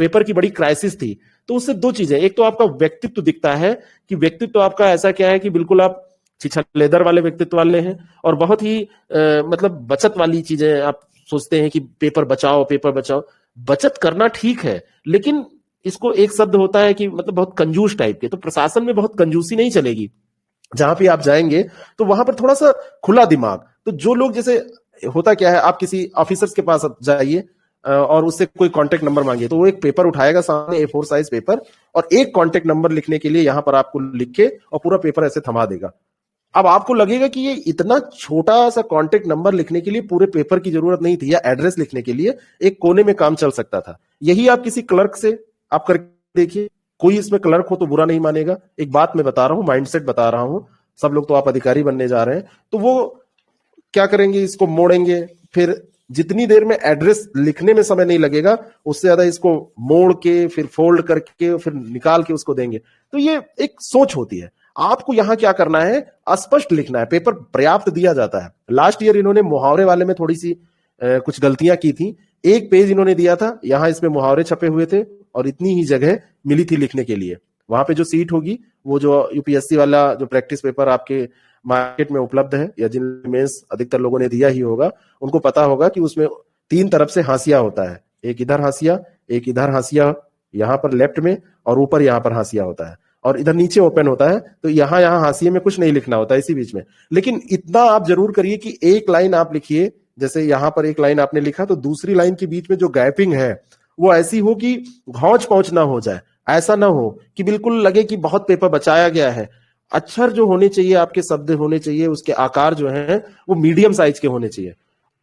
पेपर की बड़ी क्राइसिस थी। तो उससे 2 चीजें, एक तो आपका व्यक्तित्व दिखता है कि व्यक्तित्व आपका ऐसा क्या है कि बिल्कुल आप छिछलेदर वाले व्यक्तित्व वाले हैं, और बहुत ही मतलब बचत वाली चीजें आप सोचते हैं कि पेपर बचाओ पेपर बचाओ। बचत करना ठीक है, लेकिन इसको एक शब्द होता है कि मतलब बहुत कंजूस टाइप के, तो प्रशासन में बहुत कंजूसी नहीं चलेगी। जहां पे आप जाएंगे तो वहां पर थोड़ा सा खुला दिमाग, तो जो लोग, जैसे होता क्या है, आप किसी ऑफिसर्स के पास जाइए और उससे कोई कांटेक्ट नंबर मांगिए, तो वो एक पेपर उठाएगा सामने, A4 साइज पेपर, और एक कांटेक्ट नंबर लिखने के लिए यहां पर आपको लिख के और पूरा पेपर ऐसे थमा देगा। अब आपको लगेगा कि ये इतना छोटा सा कांटेक्ट नंबर लिखने के लिए पूरे पेपर की जरूरत नहीं थी, या एड्रेस लिखने के लिए एक कोने में काम चल सकता था। यही आप किसी क्लर्क से आप करके देखिए, कोई इसमें क्लर्क हो तो बुरा नहीं मानेगा। एक बात मैं बता रहा हूं, माइंडसेट बता रहा हूं, सब लोग तो आप अधिकारी बनने जा रहे हैं, तो वो क्या करेंगे, इसको मोड़ेंगे, फिर जितनी देर में एड्रेस लिखने में समय नहीं लगेगा, उससे ज्यादा इसको मोड़ के फिर फोल्ड करके फिर निकाल के उसको देंगे। तो ये एक सोच होती है। आपको यहां क्या करना है, अस्पष्ट लिखना है, पेपर पर्याप्त दिया जाता है। लास्ट ईयर इन्होंने मुहावरे वाले में थोड़ी सी कुछ गलतियां की थी। 1 पेज इन्होंने दिया था, यहां इसमें मुहावरे छपे हुए थे, और इतनी ही जगह मिली थी लिखने के लिए। वहां पे जो सीट होगी, वो जो यूपीएससी वाला जो प्रैक्टिस पेपर आपके मार्केट में उपलब्ध है, या जिन मेंस अधिकतर लोगों ने दिया ही होगा, उनको पता होगा कि उसमें तीन तरफ से हाशिया होता है, एक इधर हाशिया, एक इधर हाशिया यहाँ पर लेफ्ट में, और ऊपर यहाँ पर हाशिया होता है, और इधर नीचे ओपन होता है। तो यहाँ हाशिए में कुछ नहीं लिखना होता इसी बीच में। लेकिन इतना आप जरूर करिए कि एक लाइन आप लिखिए, जैसे यहाँ पर एक लाइन आपने लिखा तो दूसरी लाइन के बीच में जो गैपिंग है वो ऐसी हो कि घौंच पहुंच ना हो जाए। ऐसा ना हो कि बिल्कुल लगे कि बहुत पेपर बचाया गया है। अक्षर जो होने चाहिए, आपके शब्द होने चाहिए, उसके आकार जो है वो मीडियम साइज के होने चाहिए।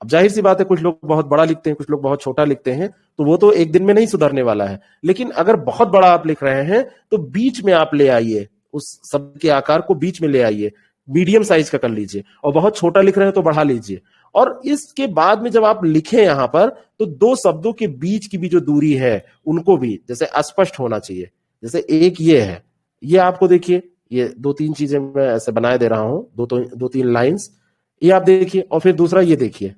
अब जाहिर सी बात है, कुछ लोग बहुत बड़ा लिखते हैं, कुछ लोग बहुत छोटा लिखते हैं, तो वो तो एक दिन में नहीं सुधरने वाला है। लेकिन अगर बहुत बड़ा आप लिख रहे हैं तो बीच में आप ले आइए, उस शब्द के आकार को बीच में ले आइए, मीडियम साइज का कर लीजिए। और बहुत छोटा लिख रहे हैं तो बढ़ा लीजिए। और इसके बाद में जब आप लिखें यहां पर, तो दो शब्दों के बीच की भी जो दूरी है उनको भी जैसे स्पष्ट होना चाहिए। जैसे एक ये है, ये आपको देखिए, ये दो तीन चीजें मैं ऐसे बनाए दे रहा हूं, दो तीन लाइंस, ये आप देखिए। और फिर दूसरा ये देखिए,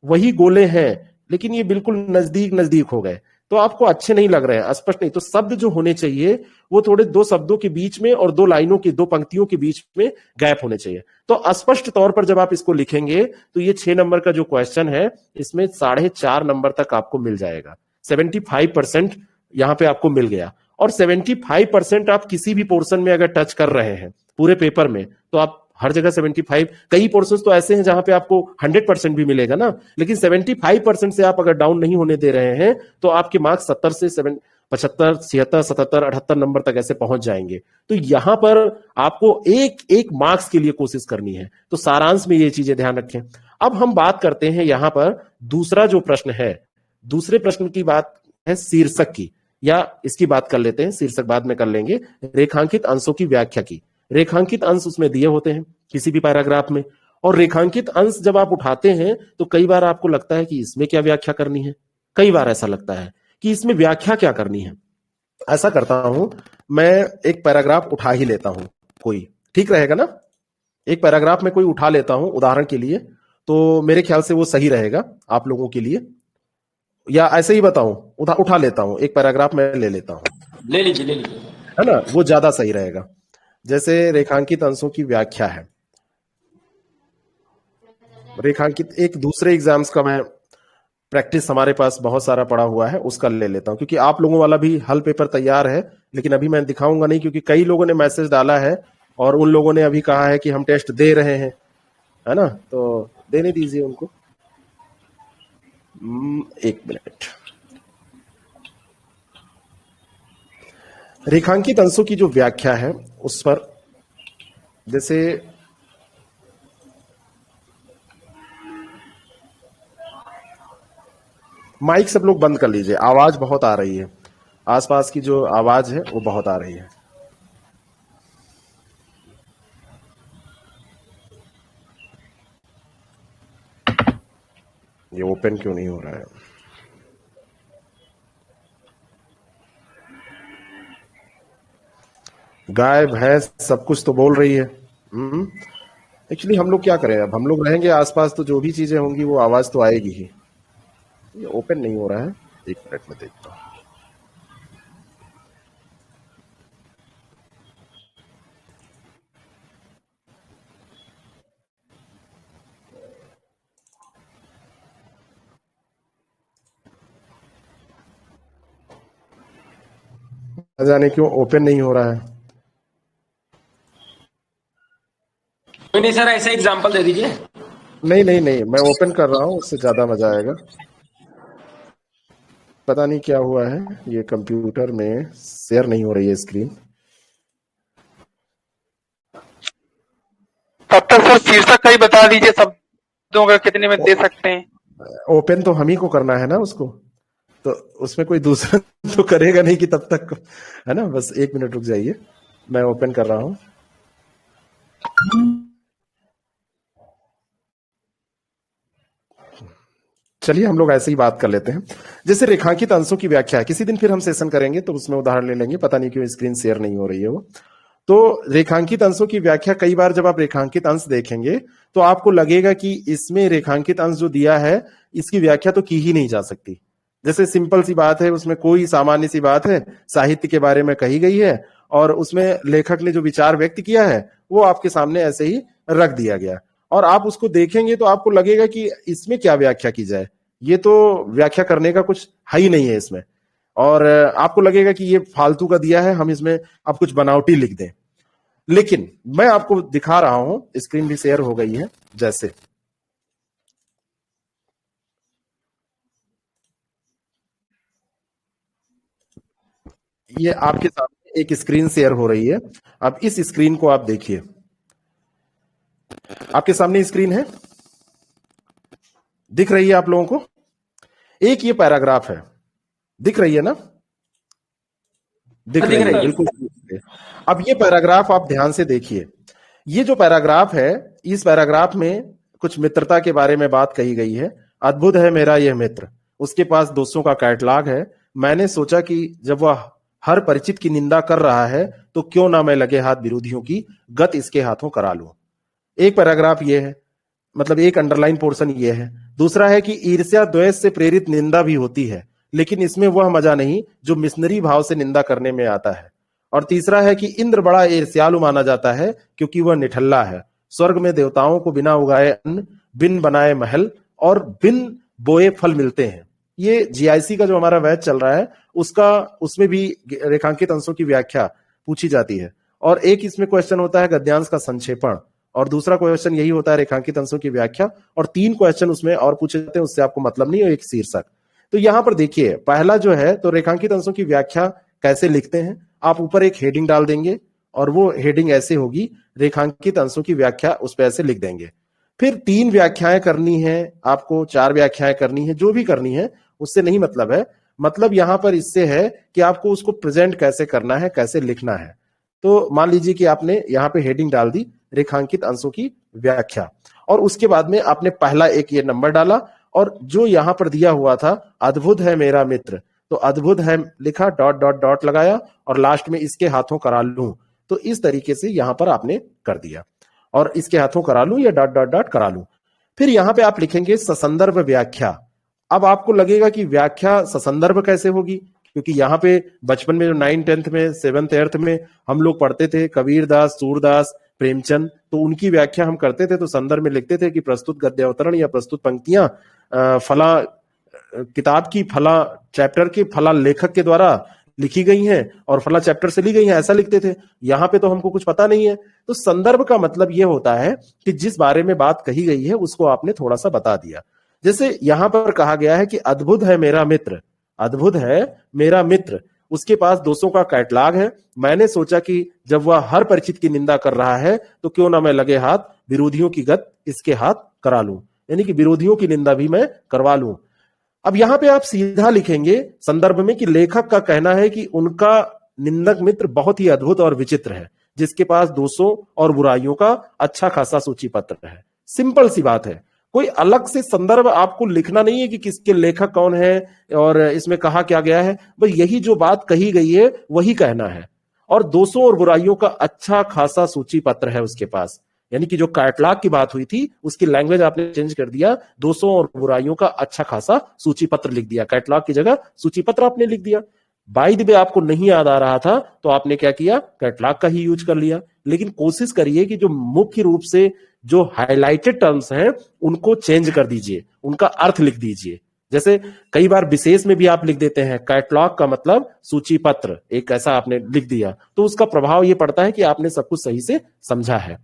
वही गोले हैं लेकिन ये बिल्कुल नजदीक नजदीक हो गए, तो आपको अच्छे नहीं लग रहे हैं, स्पष्ट नहीं। तो शब्द जो होने चाहिए वो थोड़े दो शब्दों के बीच में और दो लाइनों की, दो पंक्तियों के बीच में गैप होने चाहिए। तो स्पष्ट तौर पर जब आप इसको लिखेंगे तो ये 6 नंबर का जो क्वेश्चन है इसमें 4.5 नंबर तक आपको मिल जाएगा। 75% यहां पे आपको मिल गया। और 75% आप किसी भी पोर्शन में अगर टच कर रहे हैं पूरे पेपर में, तो आप हर जगह 75, कई पोर्शंस तो ऐसे हैं जहां पे आपको 100% भी मिलेगा ना, लेकिन 75% से आप अगर डाउन नहीं होने दे रहे हैं तो आपके मार्क्स 70 से 75, 76, 77, 78 नंबर तक ऐसे पहुंच जाएंगे। तो यहां पर आपको एक एक मार्क्स के लिए कोशिश करनी है। तो सारांश में ये चीजें ध्यान रखें। अब हम बात करते हैं यहां पर दूसरा जो प्रश्न है, दूसरे प्रश्न की बात है शीर्षक की, या इसकी बात कर लेते हैं, शीर्षक बाद में कर लेंगे, रेखांकित अंशों की व्याख्या की। रेखांकित अंश उसमें दिए होते हैं किसी भी पैराग्राफ में, और रेखांकित अंश जब आप उठाते हैं तो कई बार आपको लगता है कि इसमें क्या व्याख्या करनी है, कई बार ऐसा लगता है कि इसमें व्याख्या क्या करनी है। ऐसा करता हूं, मैं एक पैराग्राफ उठा ही लेता हूं कोई, ठीक रहेगा ना? एक पैराग्राफ में कोई उठा लेता हूं उदाहरण के लिए, तो मेरे ख्याल से वो सही रहेगा आप लोगों के लिए। या ऐसे ही बताऊं, उठा लेता हूं एक पैराग्राफ में ले लेता हूं, ले लीजिए है ना, वो ज्यादा सही रहेगा। जैसे रेखांकित अंशों की व्याख्या है, रेखांकित एक दूसरे एग्जाम्स का मैं प्रैक्टिस हमारे पास बहुत सारा पड़ा हुआ है, उसका ले लेता हूं, क्योंकि आप लोगों वाला भी हल पेपर तैयार है, लेकिन अभी मैं दिखाऊंगा नहीं, क्योंकि कई लोगों ने मैसेज डाला है और उन लोगों ने अभी कहा है कि हम टेस्ट दे रहे हैं, है ना, तो देने दीजिए उनको। एक मिनट। रेखांकित अंशों की जो व्याख्या है उस पर, जैसे माइक सब लोग बंद कर लीजिए, आवाज बहुत आ रही है, आसपास की जो आवाज है वो बहुत आ रही है। ये ओपन क्यों नहीं हो रहा है? गाय भैंस सब कुछ तो बोल रही है। एक्चुअली हम लोग क्या करें, अब हम लोग रहेंगे आसपास तो जो भी चीजें होंगी वो आवाज तो आएगी ही। ये ओपन नहीं हो रहा है, एक मिनट में देखता हूं। न जाने क्यों ओपन नहीं हो रहा है। कोई नहीं सर, ऐसे एग्जांपल दे दीजिए। नहीं नहीं नहीं, मैं ओपन कर रहा हूं, उससे ज्यादा मजा आएगा। पता नहीं क्या हुआ है, ये कंप्यूटर में शेयर नहीं हो रही है स्क्रीन। तब तक सर शीर्षक का ही बता दीजिए, शब्दों का कितने में दे सकते हैं। ओपन तो हम ही को करना है ना उसको, तो उसमें कोई दूसरा तो करेगा नहीं कि तब तक, है ना। बस एक मिनट रुक जाइए, मैं ओपन कर रहा हूं। चलिए हम लोग ऐसे ही बात कर लेते हैं। जैसे रेखांकित अंशों की व्याख्या है, किसी दिन फिर हम सेशन करेंगे तो उसमें उदाहरण ले लेंगे, पता नहीं क्यों स्क्रीन शेयर नहीं हो रही है वो। तो रेखांकित अंशों की व्याख्या, कई बार जब आप रेखांकित अंश देखेंगे तो आपको लगेगा कि इसमें रेखांकित अंश जो दिया है इसकी व्याख्या तो की ही नहीं जा सकती। जैसे सिंपल सी बात है, उसमें कोई सामान्य सी बात है, साहित्य के बारे में कही गई है और उसमें लेखक ने जो विचार व्यक्त किया है वो आपके सामने ऐसे ही रख दिया गया, और आप उसको देखेंगे तो आपको लगेगा कि इसमें क्या व्याख्या की जाए, ये तो व्याख्या करने का कुछ है ही नहीं है इसमें, और आपको लगेगा कि ये फालतू का दिया है, हम इसमें अब कुछ बनावटी लिख दें। लेकिन मैं आपको दिखा रहा हूं, स्क्रीन भी शेयर हो गई है। जैसे ये आपके सामने एक स्क्रीन शेयर हो रही है। अब इस स्क्रीन को आप देखिए, आपके सामने स्क्रीन है, दिख रही है आप लोगों को? एक ये पैराग्राफ है, दिख रही है ना? दिख रही है, बिल्कुल। अब ये पैराग्राफ आप ध्यान से देखिए। ये जो पैराग्राफ है, इस पैराग्राफ में कुछ मित्रता के बारे में बात कही गई है। अद्भुत है मेरा यह मित्र, उसके पास दोस्तों का कैटलॉग है। मैंने सोचा कि जब वह हर परिचित की निंदा कर रहा है तो क्यों ना मैं लगे हाथ विरोधियों की गत इसके हाथों करा लूं। एक पैराग्राफ ये है, मतलब एक अंडरलाइन पोर्शन ये है। दूसरा है कि ईर्ष्या द्वेष से प्रेरित निंदा भी होती है, लेकिन इसमें वह मजा नहीं जो मिशनरी भाव से निंदा करने में आता है। और तीसरा है कि इंद्र बड़ा ईर्ष्यालु माना जाता है क्योंकि वह निठल्ला है। स्वर्ग में देवताओं को बिना उगाए अन्न, बिन बनाए महल और बिन बोए फल मिलते हैं। ये जीआईसी का जो हमारा बैच चल रहा है उसमें भी रेखांकित अंशों की व्याख्या पूछी जाती है। और एक इसमें क्वेश्चन होता है गद्यांश का संक्षेपण, और दूसरा क्वेश्चन यही होता है रेखांकित अंशों की व्याख्या, और 3 क्वेश्चन उसमें और पूछे जाते हैं, उससे आपको मतलब नहीं, और एक शीर्षक। तो यहां पर देखिए, पहला जो है तो रेखांकित अंशों की व्याख्या कैसे लिखते हैं। आप ऊपर एक हेडिंग डाल देंगे और वो हेडिंग ऐसे होगी, रेखांकित अंशों की व्याख्या, उस पर ऐसे लिख देंगे। फिर 3 व्याख्याएं करनी है आपको, 4 व्याख्याएं करनी है, जो भी करनी है उससे नहीं मतलब है। मतलब यहां पर इससे है कि आपको उसको प्रेजेंट कैसे करना है, कैसे लिखना है। तो मान लीजिए कि आपने यहाँ पे हेडिंग डाल दी रेखांकित अंशों की व्याख्या, और उसके बाद में आपने पहला एक ये नंबर डाला, और जो यहां पर दिया हुआ था अद्भुत है मेरा मित्र, तो अद्भुत है लिखा, डॉट डॉट डॉट लगाया, और लास्ट में इसके हाथों करा लूं। तो इस तरीके से यहां पर आपने कर दिया, और इसके हाथों करा लूं या डॉट डॉट डॉट करा लूं। फिर यहां पे आप लिखेंगे ससंदर्भ व्याख्या। अब आपको लगेगा कि व्याख्या ससंदर्भ कैसे होगी, क्योंकि यहाँ पे बचपन में जो 9th 10th में 7th 8th में हम लोग पढ़ते थे कबीरदास, सूरदास, प्रेमचंद, तो उनकी व्याख्या हम करते थे तो संदर्भ में लिखते थे कि प्रस्तुत गद्य अवतरण या प्रस्तुत पंक्तियां फला किताब की फला चैप्टर के फला लेखक के द्वारा लिखी गई हैं और फला चैप्टर से ली गई हैं, ऐसा लिखते थे। यहाँ पे तो हमको कुछ पता नहीं है। तो संदर्भ का मतलब ये होता है कि जिस बारे में बात कही गई है उसको आपने थोड़ा सा बता दिया। जैसे यहां पर कहा गया है कि अद्भुत है मेरा मित्र, अद्भुत है मेरा मित्र, उसके पास दोस्तों का कैटलॉग है। मैंने सोचा कि जब वह हर परिचित की निंदा कर रहा है तो क्यों ना मैं लगे हाथ विरोधियों की गत इसके हाथ करा लूं, यानी कि विरोधियों की निंदा भी मैं करवा लूं। अब यहां पे आप सीधा लिखेंगे संदर्भ में कि लेखक का कहना है कि उनका निंदक मित्र बहुत ही अद्भुत और विचित्र है, जिसके पास दोषों और बुराइयों का अच्छा खासा सूची पत्र है। सिंपल सी बात है, कोई अलग से संदर्भ आपको लिखना नहीं है कि किसके लेखक कौन है और इसमें कहा क्या गया है, बस यही जो बात कही गई है वही कहना है। और दोषों और बुराइयों का अच्छा खासा सूची पत्र है उसके पास, यानी कि जो कैटलॉग की बात हुई थी उसकी लैंग्वेज आपने चेंज कर दिया, दोषों और बुराइयों का अच्छा खासा सूची पत्र लिख दिया, कैटलॉग की जगह सूची पत्र आपने लिख दिया। बाय द वे आपको नहीं याद आ रहा था तो आपने क्या किया, कैटलॉग का ही यूज कर लिया। लेकिन कोशिश करिए कि जो मुख्य रूप से जो हाईलाइटेड टर्म्स हैं उनको चेंज कर दीजिए, उनका अर्थ लिख दीजिए। जैसे कई बार विशेष में भी आप लिख देते हैं कैटलॉग का मतलब सूची पत्र, एक ऐसा आपने लिख दिया तो उसका प्रभाव ये पड़ता है कि आपने सब कुछ सही से समझा है।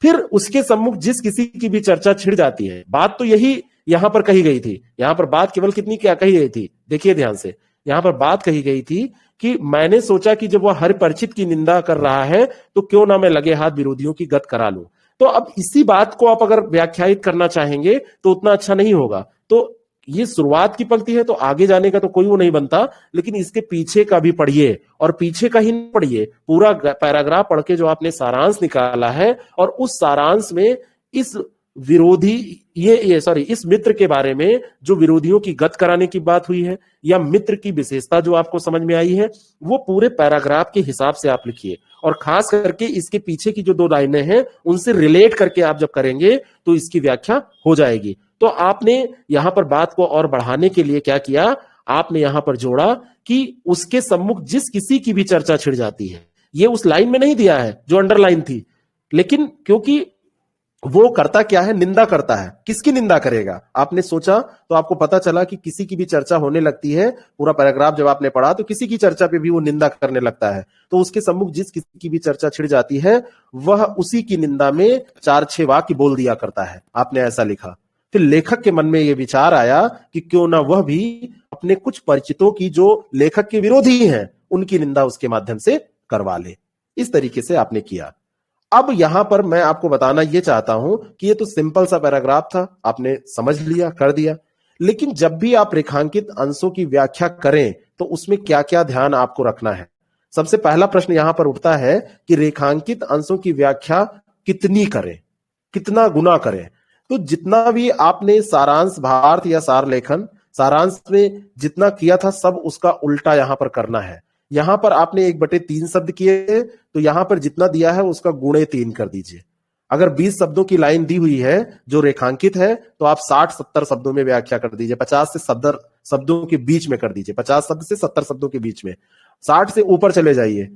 फिर उसके सम्मुख जिस किसी की भी चर्चा छिड़ जाती है, बात तो यही यहां पर कही गई थी। यहां पर बात केवल कितनी क्या कही गई थी, देखिए ध्यान से, यहां पर बात कही गई थी कि मैंने सोचा कि जब वह हर परिचित की निंदा कर रहा है तो क्यों ना मैं लगे हाथ विरोधियों की गत करा लूं। तो अब इसी बात को आप अगर व्याख्यायित करना चाहेंगे तो उतना अच्छा नहीं होगा। तो ये शुरुआत की पंक्ति है तो आगे जाने का तो कोई वो नहीं बनता, लेकिन इसके पीछे का भी पढ़िए, और पीछे का ही नहीं पढ़िए, पूरा पैराग्राफ पढ़ के जो आपने सारांश निकाला है और उस सारांश में इस विरोधी इस मित्र के बारे में जो विरोधियों की गत कराने की बात हुई है या मित्र की विशेषता जो आपको समझ में आई है वो पूरे पैराग्राफ के हिसाब से आप लिखिए। और खास करके इसके पीछे की जो 2 लाइनें हैं उनसे रिलेट करके आप जब करेंगे तो इसकी व्याख्या हो जाएगी। तो आपने यहां पर बात को और बढ़ाने के लिए क्या किया, आपने यहां पर जोड़ा कि उसके सम्मुख जिस किसी की भी चर्चा छिड़ जाती है। ये उस लाइन में नहीं दिया है जो अंडरलाइन थी, लेकिन क्योंकि वो करता क्या है, निंदा करता है। किसकी निंदा करेगा? आपने सोचा तो आपको पता चला कि किसी की भी चर्चा होने लगती है, पूरा पैराग्राफ जब आपने पढ़ा तो किसी की चर्चा पे भी वो निंदा करने लगता है, तो उसके सम्मुख जिस किसी की भी चर्चा छिड़ जाती है वह उसी की निंदा में 4-6 वाक्य बोल दिया करता है। आपने ऐसा लिखा। फिर लेखक के मन में यह विचार आया कि क्यों ना वह भी अपने कुछ परिचितों की जो लेखक के विरोधी हैं उनकी निंदा उसके माध्यम से करवा ले। इस तरीके से आपने किया। अब यहां पर मैं आपको बताना यह चाहता हूं कि ये तो सिंपल सा पैराग्राफ था, आपने समझ लिया, कर दिया, लेकिन जब भी आप रेखांकित अंशों की व्याख्या करें तो उसमें क्या क्या ध्यान आपको रखना है। सबसे पहला प्रश्न यहां पर उठता है कि रेखांकित अंशों की व्याख्या कितनी करें, कितना गुना करें। तो जितना भी आपने सारांश भावार्थ या सार लेखन, सारांश में जितना किया था सब उसका उल्टा यहां पर करना है। यहां पर आपने 1/3 शब्द किए तो यहां पर जितना दिया है उसका गुणे 3 कर दीजिए। अगर 20 शब्दों की लाइन दी हुई है जो रेखांकित है तो आप 60-70 शब्दों में व्याख्या कर दीजिए। 50 से 70 शब्दों के बीच में कर दीजिए। 50 शब्द से 70 शब्दों के बीच में, 60 से ऊपर चले जाइए।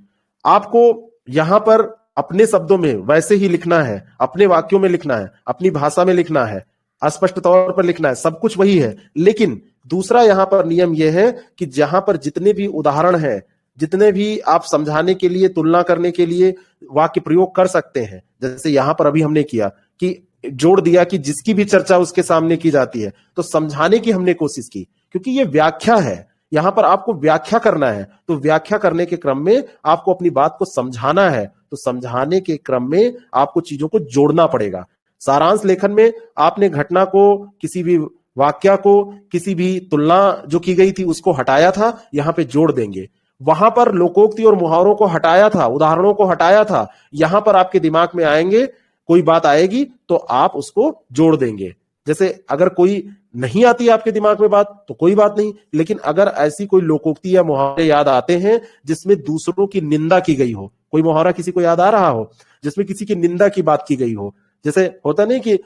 आपको यहां पर अपने शब्दों में वैसे ही लिखना है, अपने वाक्यों में लिखना है, अपनी भाषा में लिखना है, अस्पष्ट तौर पर लिखना है, सब कुछ वही है। लेकिन दूसरा यहां पर नियम यह है कि जहां पर जितने भी उदाहरण हैं, जितने भी आप समझाने के लिए, तुलना करने के लिए वाक्य प्रयोग कर सकते हैं, जैसे यहां पर अभी हमने किया कि जोड़ दिया कि जिसकी भी चर्चा उसके सामने की जाती है, तो समझाने की हमने कोशिश की, क्योंकि ये व्याख्या है। यहां पर आपको व्याख्या करना है, तो व्याख्या करने के क्रम में आपको अपनी बात को समझाना है, तो समझाने के क्रम में आपको चीजों को जोड़ना पड़ेगा। सारांश लेखन में आपने घटना को, किसी भी वाक्य को, किसी भी तुलना जो की गई थी उसको हटाया था, यहां पे जोड़ देंगे। वहां पर लोकोक्ति और मुहावरों को हटाया था, उदाहरणों को हटाया था, यहां पर आपके दिमाग में आएंगे, कोई बात आएगी तो आप उसको जोड़ देंगे। जैसे अगर कोई नहीं आती आपके दिमाग में बात तो कोई बात नहीं, लेकिन अगर ऐसी कोई लोकोक्ति या मुहावरे याद आते हैं जिसमें दूसरों की निंदा की गई हो, कोई मुहावरा किसी को याद आ रहा हो जिसमें किसी की निंदा की बात की गई हो, जैसे होता नहीं कि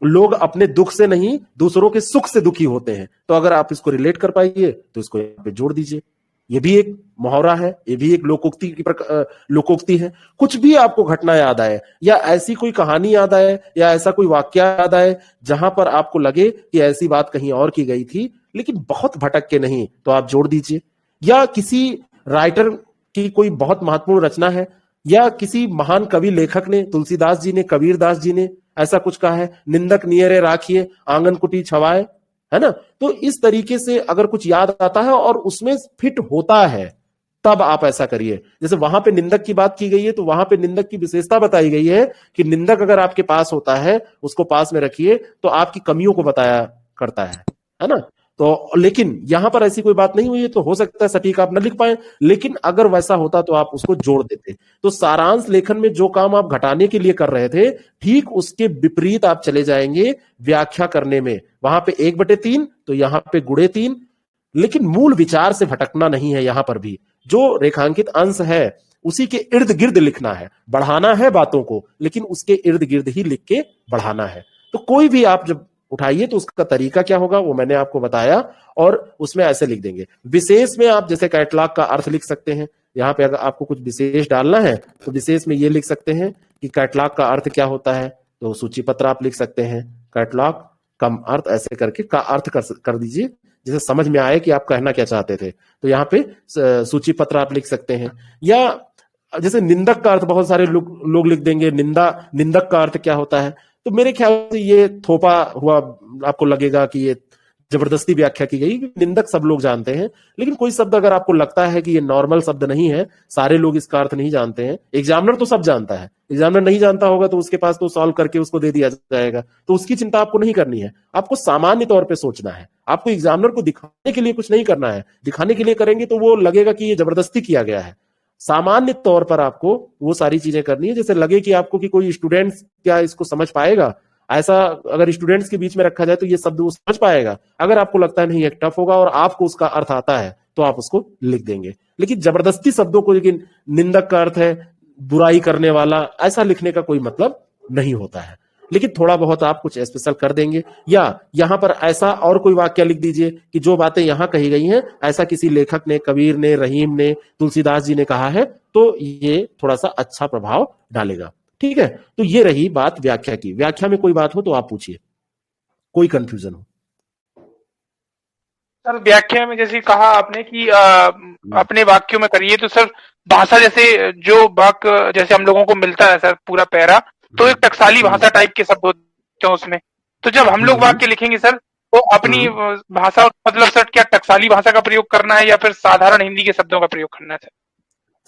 लोग अपने दुख से नहीं दूसरों के सुख से दुखी होते हैं, तो अगर आप इसको रिलेट कर पाइए तो इसको यहाँ पे जोड़ दीजिए। ये भी एक मुहावरा है, ये भी एक लोकोक्ति है। कुछ भी आपको घटना याद आए या ऐसी कोई कहानी याद आए या ऐसा कोई वाक्य याद आए जहां पर आपको लगे कि ऐसी बात कहीं और की गई थी लेकिन बहुत भटक के नहीं, तो आप जोड़ दीजिए। या किसी राइटर की कोई बहुत महत्वपूर्ण रचना है या किसी महान कवि लेखक ने, तुलसीदास जी ने, कबीरदास जी ने ऐसा कुछ कहा है, निंदक नियरे राखिए आंगन कुटी छवाए, है ना। तो इस तरीके से अगर कुछ याद आता है और उसमें फिट होता है तब आप ऐसा करिए। जैसे वहां पे निंदक की बात की गई है तो वहां पे निंदक की विशेषता बताई गई है कि निंदक अगर आपके पास होता है उसको पास में रखिए तो आपकी कमियों को बताया करता है ना। तो लेकिन यहां पर ऐसी कोई बात नहीं हुई है, तो हो सकता है सटीक आप न लिख पाए, लेकिन अगर वैसा होता तो आप उसको जोड़ देते। तो सारांश लेखन में जो काम आप घटाने के लिए कर रहे थे, ठीक उसके विपरीत आप चले जाएंगे व्याख्या करने में। वहां पे 1/3 तो यहां पे गुणे 3, लेकिन मूल विचार से भटकना नहीं है। यहां पर भी जो रेखांकित अंश है उसी के इर्द गिर्द लिखना है, बढ़ाना है बातों को, लेकिन उसके इर्द गिर्द ही लिख के बढ़ाना है। तो कोई भी आप जब उठाइए तो उसका तरीका क्या होगा वो मैंने आपको बताया, और उसमें ऐसे लिख देंगे। विशेष में आप जैसे कैटलॉग का अर्थ लिख सकते हैं। यहां पे अगर आपको कुछ विशेष डालना है तो विशेष में ये लिख सकते हैं कि कैटलॉग का अर्थ क्या होता है, तो सूची पत्र आप लिख सकते हैं। कैटलॉग कम अर्थ ऐसे करके का अर्थ कर दीजिए, जिसे समझ में आए कि आप कहना क्या चाहते थे। तो यहाँ पे सूची पत्र आप लिख सकते हैं। या जैसे निंदक का अर्थ बहुत सारे लोग लिख देंगे, निंदक का अर्थ क्या होता है, तो मेरे ख्याल से ये थोपा हुआ आपको लगेगा कि ये जबरदस्ती व्याख्या की गई। निंदक सब लोग जानते हैं, लेकिन कोई शब्द अगर आपको लगता है कि ये नॉर्मल शब्द नहीं है, सारे लोग इसका अर्थ नहीं जानते हैं, एग्जामिनर तो सब जानता है, एग्जामिनर नहीं जानता होगा तो उसके पास तो सॉल्व करके उसको दे दिया जाएगा, तो उसकी चिंता आपको नहीं करनी है। आपको सामान्य तौर पे सोचना है, आपको एग्जामिनर को दिखाने के लिए कुछ नहीं करना है। दिखाने के लिए करेंगे तो वो लगेगा कि ये जबरदस्ती किया गया है। सामान्य तौर पर आपको वो सारी चीजें करनी है, जैसे लगे कि आपको कि कोई स्टूडेंट्स क्या इसको समझ पाएगा, ऐसा अगर स्टूडेंट्स के बीच में रखा जाए तो ये शब्द वो समझ पाएगा। अगर आपको लगता है नहीं एक टफ होगा और आपको उसका अर्थ आता है तो आप उसको लिख देंगे। लेकिन जबरदस्ती शब्दों को, लेकिन निंदक का अर्थ है बुराई करने वाला, ऐसा लिखने का कोई मतलब नहीं होता है। लेकिन थोड़ा बहुत आप कुछ स्पेशल कर देंगे, या यहां पर ऐसा और कोई वाक्य लिख दीजिए कि जो बातें यहां कही गई हैं ऐसा किसी लेखक ने, कबीर ने, रहीम ने, तुलसीदास जी ने कहा है, तो ये थोड़ा सा अच्छा प्रभाव डालेगा। ठीक है, तो ये रही बात व्याख्या की। व्याख्या में कोई बात हो तो आप पूछिए, कोई कंफ्यूजन हो। सर व्याख्या में जैसे कहा आपने कि अपने वाक्यों में करिए, तो सर भाषा जैसे जो वाक्य जैसे हम लोगों को मिलता है सर पूरा पैरा, तो एक टकसाली भाषा टाइप के शब्द होते हैं उसमें, तो जब हम लोग वाक्य लिखेंगे सर तो अपनी भाषा मतलब सर क्या टकसाली भाषा का प्रयोग करना है या फिर साधारण हिंदी के शब्दों का प्रयोग करना है सर?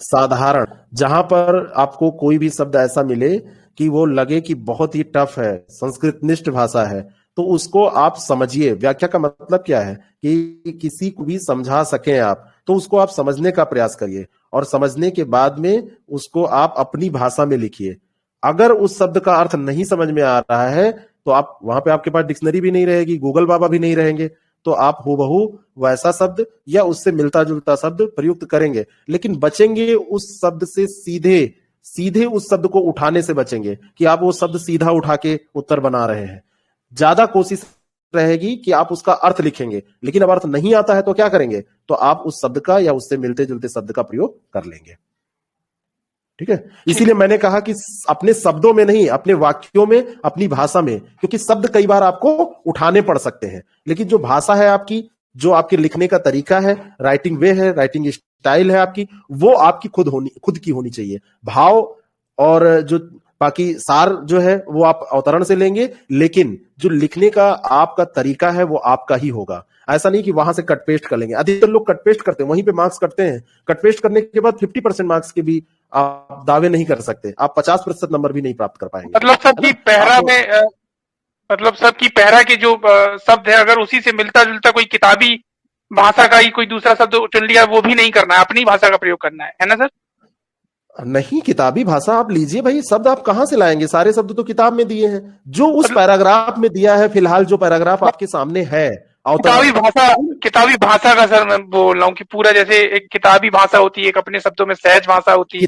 साधारण, जहां पर आपको कोई भी शब्द ऐसा मिले कि वो लगे कि बहुत ही टफ है, संस्कृतनिष्ठ भाषा है, तो उसको आप समझिए। व्याख्या का मतलब क्या है कि किसी को भी समझा सकें आप, तो उसको आप समझने का प्रयास करिए और समझने के बाद में उसको आप अपनी भाषा में लिखिए। अगर उस शब्द का अर्थ नहीं समझ में आ रहा है तो आप वहां पे आपके पास डिक्शनरी भी नहीं रहेगी, गूगल बाबा भी नहीं रहेंगे, तो आप हूबहू वैसा शब्द या उससे मिलता जुलता शब्द प्रयुक्त करेंगे, लेकिन बचेंगे उस शब्द से सीधे उस शब्द को उठाने से बचेंगे कि आप वो शब्द सीधा उठा के उत्तर बना रहे हैं। ज्यादा कोशिश रहेगी कि आप उसका अर्थ लिखेंगे, लेकिन अब अर्थ नहीं आता है तो क्या करेंगे, तो आप उस शब्द का या उससे मिलते जुलते शब्द का प्रयोग कर लेंगे। ठीक है, इसीलिए मैंने कहा कि अपने शब्दों में नहीं, अपने वाक्यों में, अपनी भाषा में, क्योंकि शब्द कई बार आपको उठाने पड़ सकते हैं, लेकिन जो भाषा है आपकी, जो आपके लिखने का तरीका है, राइटिंग वे है, राइटिंग स्टाइल है आपकी, वो आपकी खुद की होनी चाहिए। भाव और जो बाकी सार जो है वो आप अवतरण से लेंगे, लेकिन जो लिखने का आपका तरीका है वो आपका ही होगा। ऐसा नहीं कि वहां से कट पेस्ट कर लेंगे। अधिकतर लोग कट पेस्ट करते हैं, वहीं पे मार्क्स कटते हैं। कट पेस्ट करने के बाद 50% मार्क्स के भी आप दावे नहीं कर सकते, आप 50% नंबर भी नहीं प्राप्त कर पाएंगे। मतलब सबकी पहरा में मतलब सबकी पहरा के जो शब्द है, अगर उसी से मिलता जुलता कोई किताबी भाषा का ही कोई दूसरा शब्द चुन लिया, वो भी नहीं करना है, अपनी भाषा का प्रयोग करना है ना सर? नहीं, किताबी भाषा आप लीजिए भाई, शब्द आप कहां से लाएंगे? सारे शब्द तो किताब में दिए हैं, जो उस पैराग्राफ में दिया है। फिलहाल जो पैराग्राफ आपके सामने है किताबी भाषा का सर मैं बोल रहा हूँ कि पूरा जैसे एक किताबी भाषा होती है, एक अपने शब्दों में सहज भाषा होती है।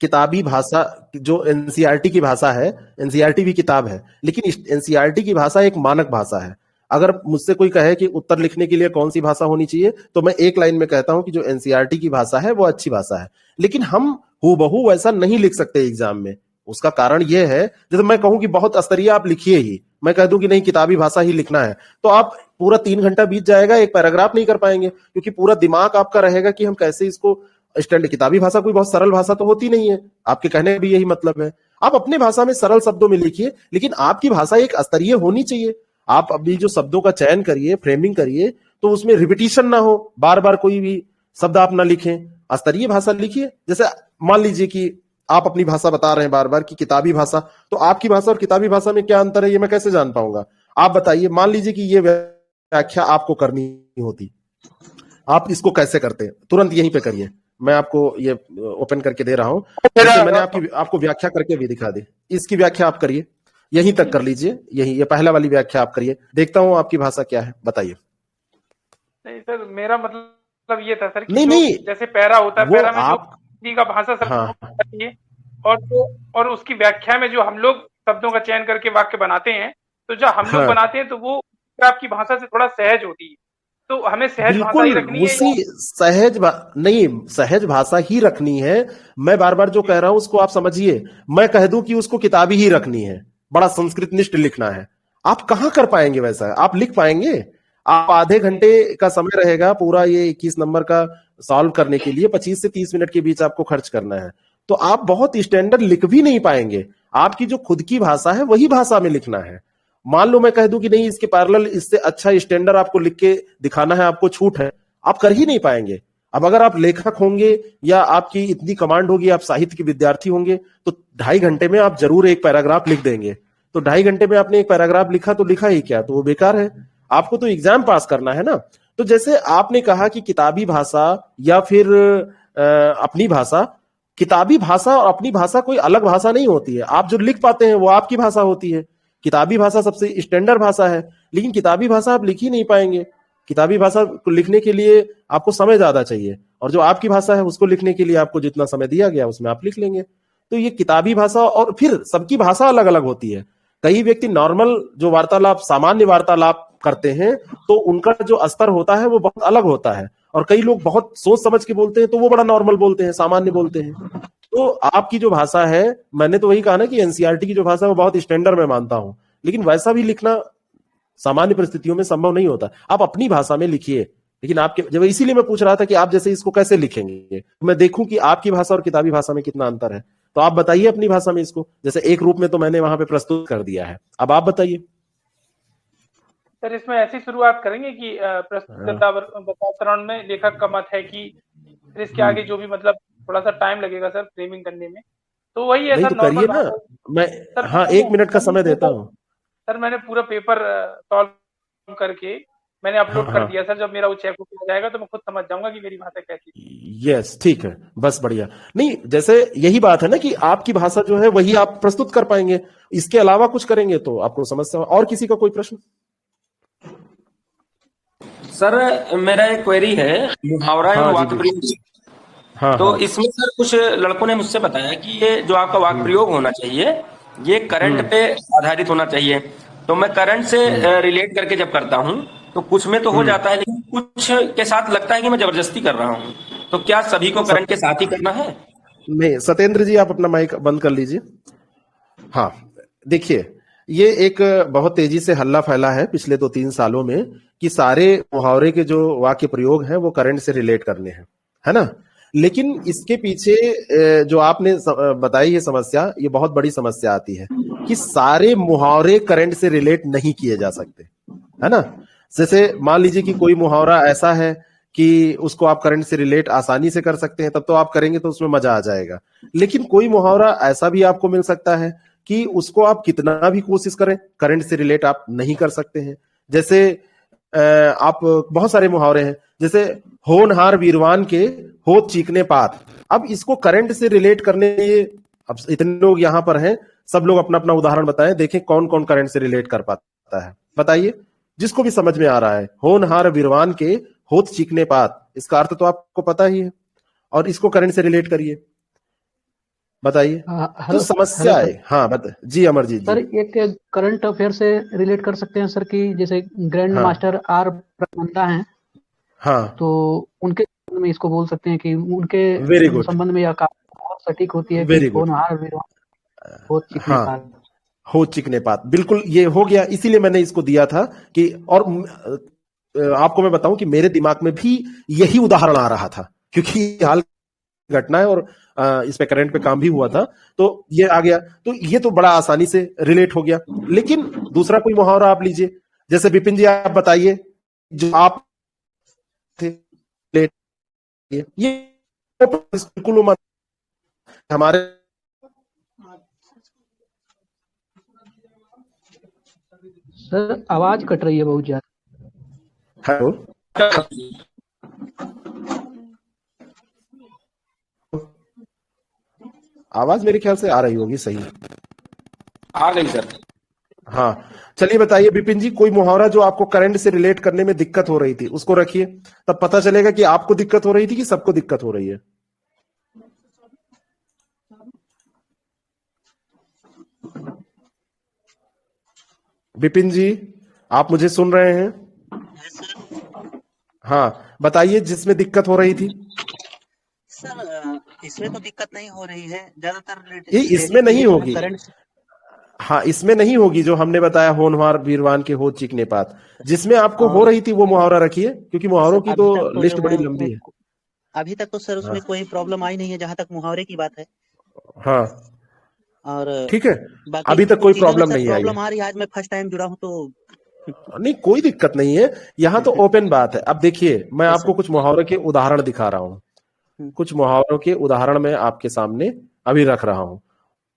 किताबी भाषा जो एनसीईआरटी की भाषा है, एनसीईआरटी भी किताब है, लेकिन एनसीईआरटी की भाषा एक मानक भाषा है। अगर मुझसे कोई कहे कि उत्तर लिखने के लिए कौन सी भाषा होनी चाहिए, तो मैं एक लाइन में कहता हूं कि जो एनसीईआरटी की भाषा है वो अच्छी भाषा है, लेकिन हम हूबहू वैसा नहीं लिख सकते एग्जाम में। उसका कारण यह है, जैसे मैं कहूं कि बहुत स्तरीय आप लिखिए ही, मैं कह दूं कि नहीं किताबी भाषा ही लिखना है, तो आप पूरा 3 घंटा बीत जाएगा, एक पैराग्राफ नहीं कर पाएंगे, क्योंकि पूरा दिमाग आपका रहेगा कि हम कैसे इसको स्टैंड। किताबी भाषा कोई बहुत सरल भाषा तो होती नहीं है, आपके कहने भी यही मतलब है। आप अपने भाषा में सरल शब्दों में लिखिए, लेकिन आपकी भाषा एक स्तरीय होनी चाहिए। आप अभी जो शब्दों का चयन करिए, फ्रेमिंग करिए, तो उसमें रिपीटिशन ना हो, बार बार कोई भी शब्द आप ना लिखें, स्तरीय भाषा लिखिए। जैसे मान लीजिए कि आप अपनी भाषा बता रहे हैं बार बार कि किताबी भाषा, तो आपकी भाषा और किताबी भाषा में क्या अंतर है ये मैं कैसे जान पाऊंगा? आप बताइए। मान लीजिए कि ये व्याख्या आपको करनी होती, आप इसको कैसे करते? तुरंत यहीं पे करिए, मैं आपको ये ओपन करके दे रहा हूं, जैसे मैंने आपको व्याख्या करके भी दिखा दी। इसकी व्याख्या आप करिए, यहीं तक कर लीजिए, यही ये पहला वाली व्याख्या आप करिए, देखता हूं आपकी भाषा क्या है, बताइए। नहीं सर, मेरा मतलब ये था सर कि नहीं, जैसे पैरा होता है, पैरा में जो का भाषा शब्द है, और उसकी व्याख्या में जो हम लोग शब्दों का चयन करके वाक्य बनाते हैं, तो जो हम लोग बनाते हैं तो वो आपकी भाषा से थोड़ा सहज होती है, तो हमें सहज भाषा ही रखनी है। सहज भाषा ही रखनी है। मैं बार बार जो कह रहा हूं उसको आप समझिए। मैं कह दूं कि उसको किताबी ही रखनी है, बड़ा संस्कृतनिष्ठ लिखना है, आप कहां कर पाएंगे वैसा? आप लिख पाएंगे? आप आधे घंटे का समय रहेगा पूरा ये 21 नंबर का सॉल्व करने के लिए, 25 से 30 मिनट के बीच आपको खर्च करना है, तो आप बहुत स्टैंडर्ड लिख भी नहीं पाएंगे। आपकी जो खुद की भाषा है वही भाषा में लिखना है। मान लो मैं कह दूं कि नहीं इसके पैरेलल इससे अच्छा स्टैंडर्ड आपको लिख के दिखाना है, आपको छूट है, आप कर ही नहीं पाएंगे। अब अगर आप लेखक होंगे या आपकी इतनी कमांड होगी, आप साहित्य के विद्यार्थी होंगे, तो 2.5 घंटे में आप जरूर एक पैराग्राफ लिख देंगे। तो 2.5 घंटे में आपने एक पैराग्राफ लिखा तो लिखा ही क्या, तो वो बेकार है। आपको तो एग्जाम पास करना है ना। तो जैसे आपने कहा कि किताबी भाषा या फिर अपनी भाषा, किताबी भाषा और अपनी भाषा कोई अलग भाषा नहीं होती है। आप जो लिख पाते हैं वो आपकी भाषा होती है। किताबी भाषा सबसे स्टैंडर्ड भाषा है, लेकिन किताबी भाषा आप लिख ही नहीं पाएंगे। किताबी भाषा को लिखने के लिए आपको समय ज्यादा चाहिए, और जो आपकी भाषा है उसको लिखने के लिए आपको जितना समय दिया गया उसमें आप लिख लेंगे। तो ये किताबी भाषा, और फिर सबकी भाषा अलग अलग होती है। कई व्यक्ति नॉर्मल जो वार्तालाप, सामान्य वार्तालाप करते हैं, तो उनका जो स्तर होता है वो बहुत अलग होता है, और कई लोग बहुत सोच समझ के बोलते हैं तो वो बड़ा नॉर्मल बोलते हैं, सामान्य बोलते हैं। तो आपकी जो भाषा है, मैंने तो वही कहा ना कि एनसीईआरटी की जो भाषा है वो बहुत स्टैंडर्ड में मानता हूं, लेकिन वैसा भी लिखना सामान्य परिस्थितियों में संभव नहीं होता। आप अपनी भाषा में लिखिए, लेकिन आपके जब, इसीलिए मैं पूछ रहा था कि आप जैसे इसको कैसे लिखेंगे, मैं देखूं कि आपकी भाषा और किताबी भाषा में कितना अंतर है। तो आप बताइए अपनी भाषा में इसको, जैसे एक रूप में तो मैंने वहां पे प्रस्तुत कर दिया है, अब आप बताइए। सर इसमें ऐसी शुरुआत करेंगे कि प्रस्तुतावतरण में लेखक का मत है कि फिर इसके आगे जो भी मतलब थोड़ा सा टाइम लगेगा सर फ्रेमिंग करने में, तो वही है नहीं सर तो करिए ना, मैं सर, हाँ 1 मिनट का समय देता हूँ। सर मैंने पूरा पेपर सॉल्व करके मैंने अपलोड कर दिया सर, जब मेरा वो चेक हो जाएगा तो मैं खुद समझ जाऊंगा कि मेरी भाषा कैसी। यस ठीक है, बस बढ़िया। नहीं जैसे यही बात है ना कि आपकी भाषा जो है वही आप प्रस्तुत कर पाएंगे, इसके अलावा कुछ करेंगे तो आपको समस्या। और किसी का कोई प्रश्न? सर मेरा एक क्वेरी है मुहावरा हाँ, और जी, वाक्य प्रयोग। हाँ, तो हाँ। इसमें सर कुछ लड़कों ने मुझसे बताया कि ये जो आपका वाक्य प्रयोग होना चाहिए ये करंट पे आधारित होना चाहिए। तो मैं करंट से रिलेट करके जब करता हूँ तो कुछ में तो हो जाता है, लेकिन कुछ के साथ लगता है कि मैं जबरदस्ती कर रहा हूँ। तो क्या सभी को करंट के साथ ही करना है? नहीं, सत्येंद्र जी आप अपना माइक बंद कर लीजिए। हाँ देखिए, ये एक बहुत तेजी से हल्ला फैला है पिछले 2-3 सालों में कि सारे मुहावरे के जो वाक्य प्रयोग हैं वो करंट से रिलेट करने हैं, है ना। लेकिन इसके पीछे जो आपने बताई ये समस्या, ये बहुत बड़ी समस्या आती है कि सारे मुहावरे करंट से रिलेट नहीं किए जा सकते, है ना। जैसे मान लीजिए कि कोई मुहावरा ऐसा है कि उसको आप करंट से रिलेट आसानी से कर सकते हैं, तब तो आप करेंगे तो उसमें मजा आ जाएगा। लेकिन कोई मुहावरा ऐसा भी आपको मिल सकता है कि उसको आप कितना भी कोशिश करें करंट से रिलेट आप नहीं कर सकते हैं। जैसे आप बहुत सारे मुहावरे हैं, जैसे होनहार वीरवान के होत चीकने पात। अब इसको करंट से रिलेट करने के लिए अब इतने लोग यहां पर हैं, सब लोग अपना अपना उदाहरण बताएं, देखें कौन कौन करंट से रिलेट कर पाता है। बताइए, जिसको भी समझ में आ रहा है। होनहार वीरवान के होत चीकने पात, इसका अर्थ तो आपको पता ही है, और इसको करंट से रिलेट करिए, बताइए। तो समस्या है। हाँ जी अमरजीत जी। सर एक करंट अफेयर से रिलेट कर सकते हैं सर कि जैसे ग्रैंड मास्टर आर प्रबंधा हैं, हाँ, तो उनके में इसको बोल सकते हैं कि उनके संबंध में यह बहुत सटीक होती है कि होनहार वीरवान होत चीकने पात। हो चिकने पात, बिल्कुल ये हो गया। इसीलिए मैंने इसको दिया था कि, और आपको मैं बताऊं कि मेरे दिमाग में भी यही उदाहरण आ रहा था, क्योंकि हाल घटना है और इस पे करंट पे काम भी हुआ था, तो ये आ गया। तो ये तो बड़ा आसानी से रिलेट हो गया। लेकिन दूसरा कोई मुहावरा आप लीजिए, जैसे विपिन जी आप बताइए, जो आप थे ये बिल्कुल हमारे सर आवाज कट रही है बहुत ज्यादा। हेलो, आवाज मेरे ख्याल से आ रही होगी, सही आ गई सर। हाँ चलिए बताइए विपिन जी, कोई मुहावरा जो आपको करंट से रिलेट करने में दिक्कत हो रही थी, उसको रखिए, तब पता चलेगा कि आपको दिक्कत हो रही थी कि सबको दिक्कत हो रही है। विपिन जी आप मुझे सुन रहे हैं? हाँ बताइए, जिसमें दिक्कत हो रही थी। सर इसमें तो दिक्कत नहीं हो रही है, ज्यादातर ये इसमें नहीं होगी। हाँ इसमें नहीं होगी जो हमने बताया, होनहार वीरवान के हो चिकने पात। जिसमें आपको हो रही थी वो मुहावरा रखिए, क्योंकि मुहावरों की तो लिस्ट बड़ी लंबी है। अभी तक तो सर उसमें कोई प्रॉब्लम आई नहीं है, जहां तक मुहावरे की बात है। हाँ और ठीक है, अभी तक कोई प्रॉब्लम नहीं आई। प्रॉब्लम आ रही है, आज मैं फर्स्ट टाइम जुड़ा हूं तो नहीं कोई दिक्कत नहीं है, यहाँ तो ओपन बात है। अब देखिए, मैं आपको कुछ मुहावरे के उदाहरण दिखा रहा हूँ, कुछ मुहावरों के उदाहरण मैं आपके सामने अभी रख रहा हूँ।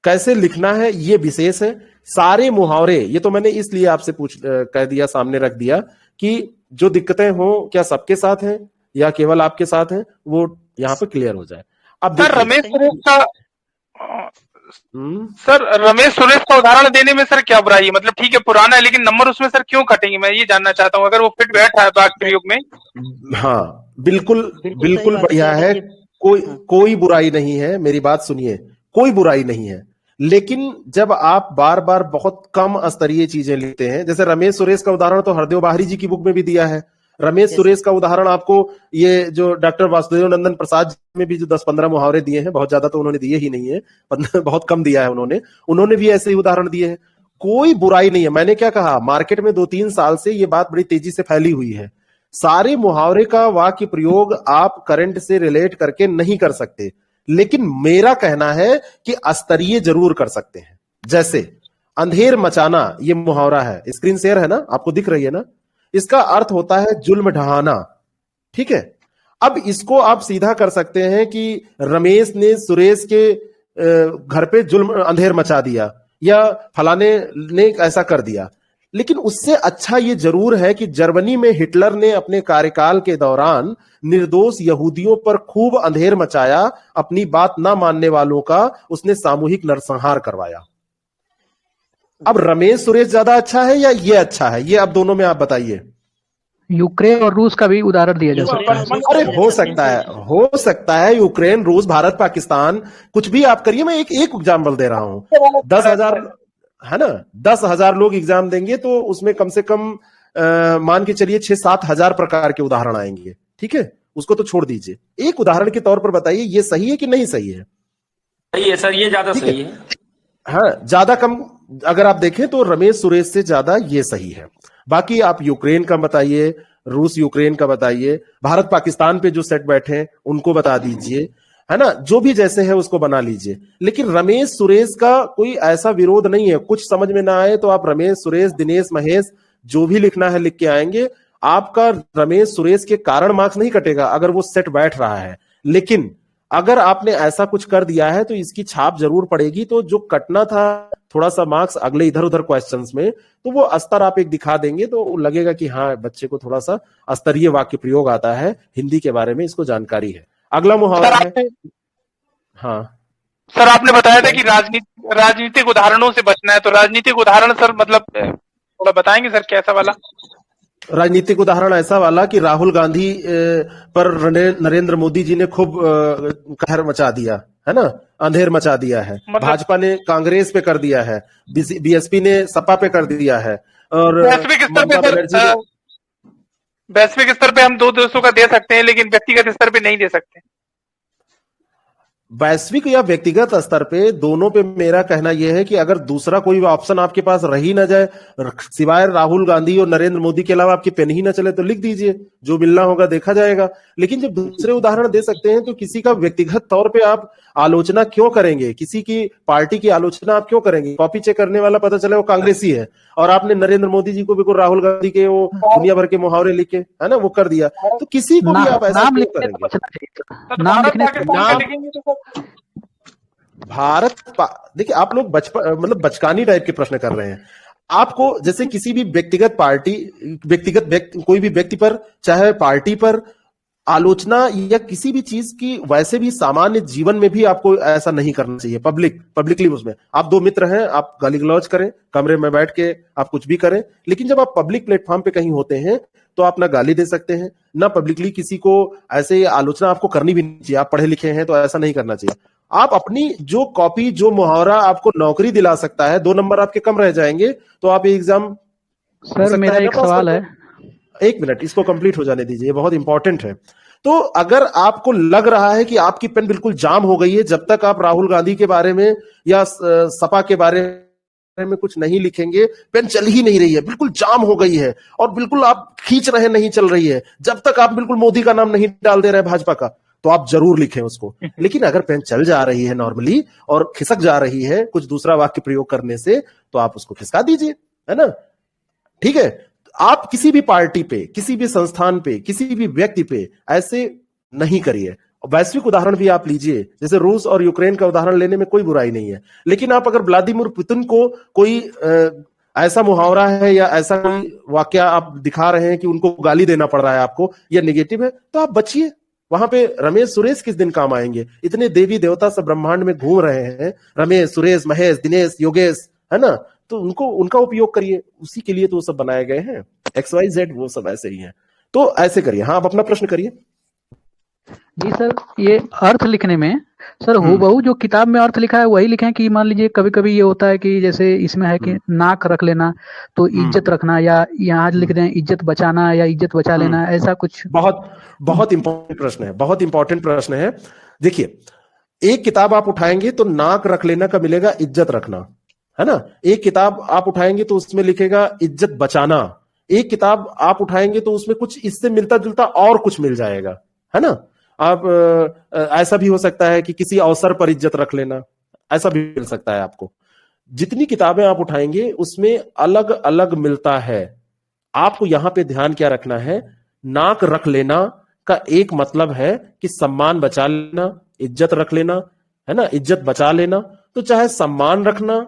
कैसे लिखना है ये विशेष है। सारे मुहावरे, ये तो मैंने इसलिए आपसे कह दिया, सामने रख दिया कि जो दिक्कतें हो क्या सबके साथ हैं या केवल आपके साथ हैं, वो यहाँ पे क्लियर हो जाए। अब सर रमेश सुरेश का सर रमेश सुरेश का उदाहरण देने में सर क्या बुराई है? मतलब ठीक है पुराना है, लेकिन नंबर उसमें सर क्यों कटेंगे, मैं ये जानना चाहता हूँ, अगर वो फिट बैठ रहा है वाक्य प्रयोग में। हाँ बिल्कुल बढ़िया है, कोई बुराई नहीं है, मेरी बात सुनिए, कोई बुराई नहीं है। लेकिन जब आप बार बार बहुत कम स्तरीय चीजें लिखते हैं, जैसे रमेश सुरेश का उदाहरण तो हरदेव बाहरी जी की बुक में भी दिया है, रमेश सुरेश का उदाहरण आपको ये जो डॉक्टर वासुदेव नंदन प्रसाद में भी जो 10-15 मुहावरे दिए हैं, बहुत ज्यादा तो उन्होंने दिए ही नहीं है, बहुत कम दिया है उन्होंने भी ऐसे ही उदाहरण दिए हैं। कोई बुराई नहीं है। मैंने क्या कहा, मार्केट में 2-3 साल से ये बात बड़ी तेजी से फैली हुई है। सारे मुहावरे का वाक्य प्रयोग आप करंट से रिलेट करके नहीं कर सकते, लेकिन मेरा कहना है कि स्तरीय जरूर कर सकते हैं। जैसे अंधेर मचाना, ये मुहावरा है, स्क्रीन शेयर है ना, आपको दिख रही है ना, इसका अर्थ होता है जुल्म ढहाना। ठीक है, अब इसको आप सीधा कर सकते हैं कि रमेश ने सुरेश के घर पे जुल्म अंधेर मचा दिया या फलाने ने ऐसा कर दिया। लेकिन उससे अच्छा ये जरूर है कि जर्मनी में हिटलर ने अपने कार्यकाल के दौरान निर्दोष यहूदियों पर खूब अंधेर मचाया, अपनी बात ना मानने वालों का उसने सामूहिक नरसंहार करवाया। अब रमेश सुरेश ज्यादा अच्छा है या ये अच्छा है, ये अब दोनों में आप बताइए। यूक्रेन और रूस का भी उदाहरण दिया जा सकता है। अरे हो सकता है यूक्रेन, रूस, भारत, पाकिस्तान, कुछ भी आप करिए। मैं एक एग्जाम्पल दे रहा हूं। 10,000 है ना, 10,000 लोग एग्जाम देंगे तो उसमें कम से कम मान के चलिए 6-7 हजार प्रकार के उदाहरण आएंगे। ठीक है, उसको तो छोड़ दीजिए, एक उदाहरण के तौर पर बताइए ये सही है कि नहीं सही है। सही है सर, ये ज्यादा सही है। हाँ, ज्यादा कम अगर आप देखें तो रमेश सुरेश से ज्यादा ये सही है। बाकी आप यूक्रेन का बताइए, रूस यूक्रेन का बताइए, भारत पाकिस्तान पे जो सेट बैठे हैं उनको बता दीजिए, है ना, जो भी जैसे है उसको बना लीजिए। लेकिन रमेश सुरेश का कोई ऐसा विरोध नहीं है। कुछ समझ में ना आए तो आप रमेश सुरेश, दिनेश महेश, जो भी लिखना है लिख के आएंगे। आपका रमेश सुरेश के कारण मार्क्स नहीं कटेगा अगर वो सेट बैठ रहा है, लेकिन अगर आपने ऐसा कुछ कर दिया है तो इसकी छाप जरूर पड़ेगी। तो जो कटना था थोड़ा सा मार्क्स अगले इधर उधर क्वेश्चंस में, तो वो अस्तर आप एक दिखा देंगे तो लगेगा कि हाँ, बच्चे को थोड़ा सा स्तरीय वाक्य प्रयोग आता है, हिंदी के बारे में इसको जानकारी है। अगला मुहावरा है। हाँ सर, आपने बताया था कि राजनीतिक उदाहरणों से बचना है, तो राजनीतिक उदाहरण सर मतलब थोड़ा बताएंगे सर, कैसा वाला राजनीतिक उदाहरण? ऐसा वाला कि राहुल गांधी पर नरेंद्र मोदी जी ने खूब कहर मचा दिया है ना, अंधेर मचा दिया है। मतलब भाजपा ने कांग्रेस पे कर दिया है, बीएसपी ने सपा पे कर दिया है। और वैश्विक स्तर पे हम दो देशों का दे सकते हैं, लेकिन व्यक्तिगत स्तर पे नहीं दे सकते। वैश्विक या व्यक्तिगत स्तर पे दोनों पे मेरा कहना यह है कि अगर दूसरा कोई ऑप्शन आपके पास रह ही ना जाए, सिवाय राहुल गांधी और नरेंद्र मोदी के अलावा आपकी पेन ही ना चले, तो लिख दीजिए, जो मिलना होगा देखा जाएगा। लेकिन जब दूसरे उदाहरण दे सकते हैं तो किसी का व्यक्तिगत तौर पे आप आलोचना क्यों करेंगे, किसी की पार्टी की आलोचना आप क्यों करेंगे? कॉपी चेक करने वाला पता चले वो कांग्रेसी है और आपने नरेंद्र मोदी जी को भी राहुल गांधी के वो दुनिया भर के मुहावरे लिखे है ना, वो कर दिया, तो किसी को भी आप ऐसा क्यों करेंगे? भारत देखिए, आप लोग मतलब बचकानी टाइप के प्रश्न कर रहे हैं। आपको जैसे किसी भी व्यक्तिगत पार्टी, कोई भी व्यक्ति पर, चाहे पार्टी पर आलोचना या किसी भी चीज की, वैसे भी सामान्य जीवन में भी आपको ऐसा नहीं करना चाहिए। पब्लिकली उसमें आप दो मित्र हैं, आप गाली गलौज करें, कमरे में बैठ के आप कुछ भी करें, लेकिन जब आप पब्लिक प्लेटफॉर्म पे कहीं होते हैं तो आप ना गाली दे सकते हैं, ना पब्लिकली किसी को ऐसे आलोचना आपको करनी भी नहीं चाहिए। आप पढ़े लिखे हैं तो ऐसा नहीं करना चाहिए। आप अपनी जो कॉपी, जो मुहावरा आपको नौकरी दिला सकता है, 2 नंबर आपके कम रह जाएंगे तो आप एग्जाम। सर मेरा एक सवाल है, 1 मिनट, इसको कंप्लीट हो जाने दीजिए, बहुत इंपॉर्टेंट है। तो अगर आपको लग रहा है कि आपकी पेन बिल्कुल जाम हो गई है, जब तक आप राहुल गांधी के बारे में या सपा के बारे में कुछ नहीं लिखेंगे, पेन चल ही नहीं रही है, बिल्कुल जाम हो गई है और बिल्कुल आप खींच रहे, नहीं चल रही है, जब तक आप बिल्कुल मोदी का नाम नहीं डाल दे रहे भाजपा का, तो आप जरूर लिखें उसको। लेकिन अगर पेन चल जा रही है नॉर्मली और खिसक जा रही है कुछ दूसरा वाक्य प्रयोग करने से, तो आप उसको खिसका दीजिए, है ना। ठीक है, आप किसी भी पार्टी पे, किसी भी संस्थान पे, किसी भी व्यक्ति पे ऐसे नहीं करिए। वैश्विक उदाहरण भी आप लीजिए, जैसे रूस और यूक्रेन का उदाहरण लेने में कोई बुराई नहीं है, लेकिन आप अगर व्लादिमीर पुतिन को कोई ऐसा मुहावरा है या ऐसा कोई वाक्य आप दिखा रहे हैं कि उनको गाली देना पड़ रहा है आपको या नेगेटिव है, तो आप बचिए। वहां पे रमेश सुरेश किस दिन काम आएंगे? इतने देवी देवता सब ब्रह्मांड में घूम रहे हैं, रमेश, सुरेश, महेश, दिनेश, योगेश, है ना, तो उनका उपयोग करिए, उसी के लिए तो वो सब बनाए गए हैं। XYZ वो सब ऐसे ही हैं, तो ऐसे करिए। हाँ, आप अपना प्रश्न करिए। जी सर, ये अर्थ लिखने में सर हूबहू जो किताब में अर्थ लिखा है वही लिखे हैं कि मान लीजिए कभी कभी ये होता है कि जैसे इसमें है कि नाक रख लेना तो इज्जत रखना, या यहाँ लिख दें इज्जत बचाना या इज्जत बचा लेना, ऐसा कुछ? बहुत बहुत इंपॉर्टेंट प्रश्न है, बहुत इंपॉर्टेंट प्रश्न है। देखिए, एक किताब आप उठाएंगे तो नाक रख लेना का मिलेगा इज्जत रखना, है ना। एक किताब आप उठाएंगे तो उसमें लिखेगा इज्जत बचाना। एक किताब आप उठाएंगे तो उसमें कुछ इससे मिलता जुलता और कुछ मिल जाएगा, है ना। आप ऐसा भी हो सकता है कि किसी अवसर पर इज्जत रख लेना, ऐसा भी मिल सकता है आपको। जितनी किताबें आप उठाएंगे उसमें अलग अलग मिलता है। आपको यहां पे ध्यान क्या रखना है, नाक रख लेना का एक मतलब है कि सम्मान बचा लेना, इज्जत रख लेना, है ना, इज्जत बचा लेना। तो चाहे सम्मान रखना,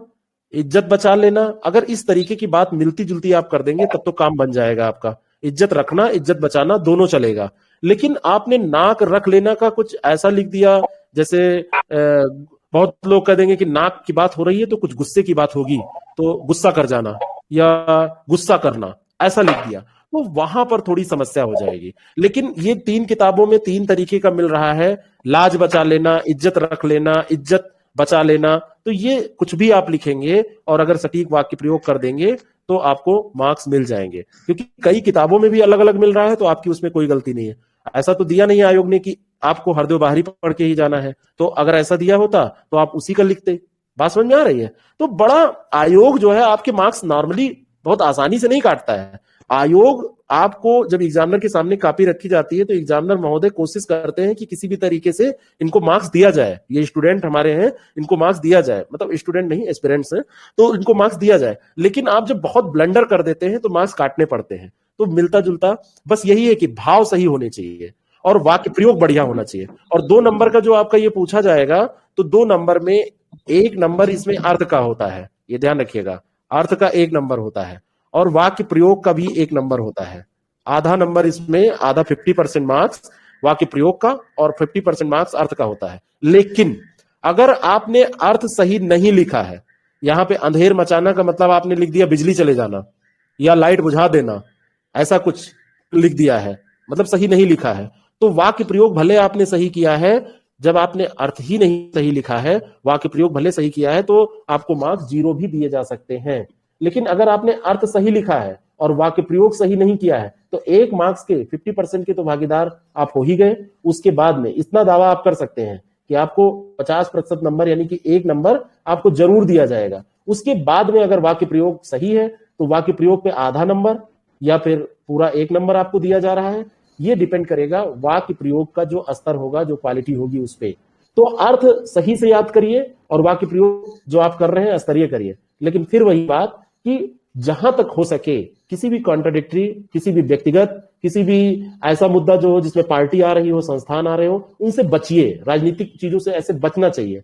इज्जत बचा लेना, अगर इस तरीके की बात मिलती जुलती आप कर देंगे तब तो काम बन जाएगा आपका। इज्जत रखना, इज्जत बचाना दोनों चलेगा। लेकिन आपने नाक रख लेना का कुछ ऐसा लिख दिया, जैसे बहुत लोग कह देंगे कि नाक की बात हो रही है तो कुछ गुस्से की बात होगी, तो गुस्सा कर जाना या गुस्सा करना, ऐसा लिख दिया, तो वहां पर थोड़ी समस्या हो जाएगी। लेकिन ये 3 किताबों में 3 तरीके का मिल रहा है, लाज बचा लेना, इज्जत रख लेना, इज्जत बचा लेना। तो ये कुछ भी आप लिखेंगे और अगर सटीक वाक्य प्रयोग कर देंगे तो आपको मार्क्स मिल जाएंगे, क्योंकि कई किताबों में भी अलग अलग मिल रहा है तो आपकी उसमें कोई गलती नहीं है। ऐसा तो दिया नहीं आयोग ने कि आपको हरदेव बाहरी पढ़ के ही जाना है, तो अगर ऐसा दिया होता तो आप उसी का लिखते। बात समझ में आ रही है? तो बड़ा आयोग जो है आपके मार्क्स नॉर्मली बहुत आसानी से नहीं काटता है। आयोग आपको जब एग्जामिनर के सामने कॉपी रखी जाती है तो एग्जामिनर महोदय कोशिश करते हैं कि किसी भी तरीके से इनको मार्क्स दिया जाए। ये स्टूडेंट हमारे हैं, इनको मार्क्स दिया जाए, मतलब स्टूडेंट नहीं एस्पिरेंट्स हैं, तो इनको मार्क्स दिया जाए। लेकिन आप जब बहुत ब्लंडर कर देते हैं तो मार्क्स काटने पड़ते हैं। तो मिलता जुलता बस यही है कि भाव सही होने चाहिए और वाक्य प्रयोग बढ़िया होना चाहिए। और 2 नंबर का जो आपका ये पूछा जाएगा तो 2 नंबर में 1 नंबर इसमें अर्थ का होता है, ये ध्यान रखिएगा, अर्थ का 1 नंबर होता है और वाक्य प्रयोग का भी 1 नंबर होता है। आधा नंबर इसमें, आधा 50% मार्क्स वाक्य प्रयोग का और 50% मार्क्स अर्थ का होता है। लेकिन अगर आपने अर्थ सही नहीं लिखा है, यहां पे अंधेर मचाना का मतलब आपने लिख दिया बिजली चले जाना या लाइट बुझा देना, ऐसा कुछ लिख दिया है, मतलब सही नहीं लिखा है, तो वाक्य प्रयोग भले आपने सही किया है, जब आपने अर्थ ही नहीं सही लिखा है, वाक्य प्रयोग भले सही किया है तो आपको मार्क्स 0 भी दिए जा सकते हैं। लेकिन अगर आपने अर्थ सही लिखा है और वाक्य प्रयोग सही नहीं किया है तो 1 मार्क्स के 50% के तो भागीदार आप हो ही गए। उसके बाद में इतना दावा आप कर सकते हैं कि आपको 50% नंबर यानी कि 1 नंबर आपको जरूर दिया जाएगा। उसके बाद में अगर वाक्य प्रयोग सही है तो वाक्य प्रयोग पे आधा नंबर या फिर पूरा 1 नंबर आपको दिया जा रहा है। ये डिपेंड करेगा वाक्य प्रयोग का जो स्तर होगा, जो क्वालिटी होगी उस पे। तो अर्थ सही से याद करिए और वाक्य प्रयोग जो आप कर रहे हैं स्तरीय करिए। लेकिन फिर वही बात कि जहां तक हो सके किसी भी कॉन्ट्राडिक्टरी, किसी भी व्यक्तिगत, किसी भी ऐसा मुद्दा जो हो जिसमें पार्टी आ रही हो, संस्थान आ रहे हो, उनसे बचिए। राजनीतिक चीजों से ऐसे बचना चाहिए।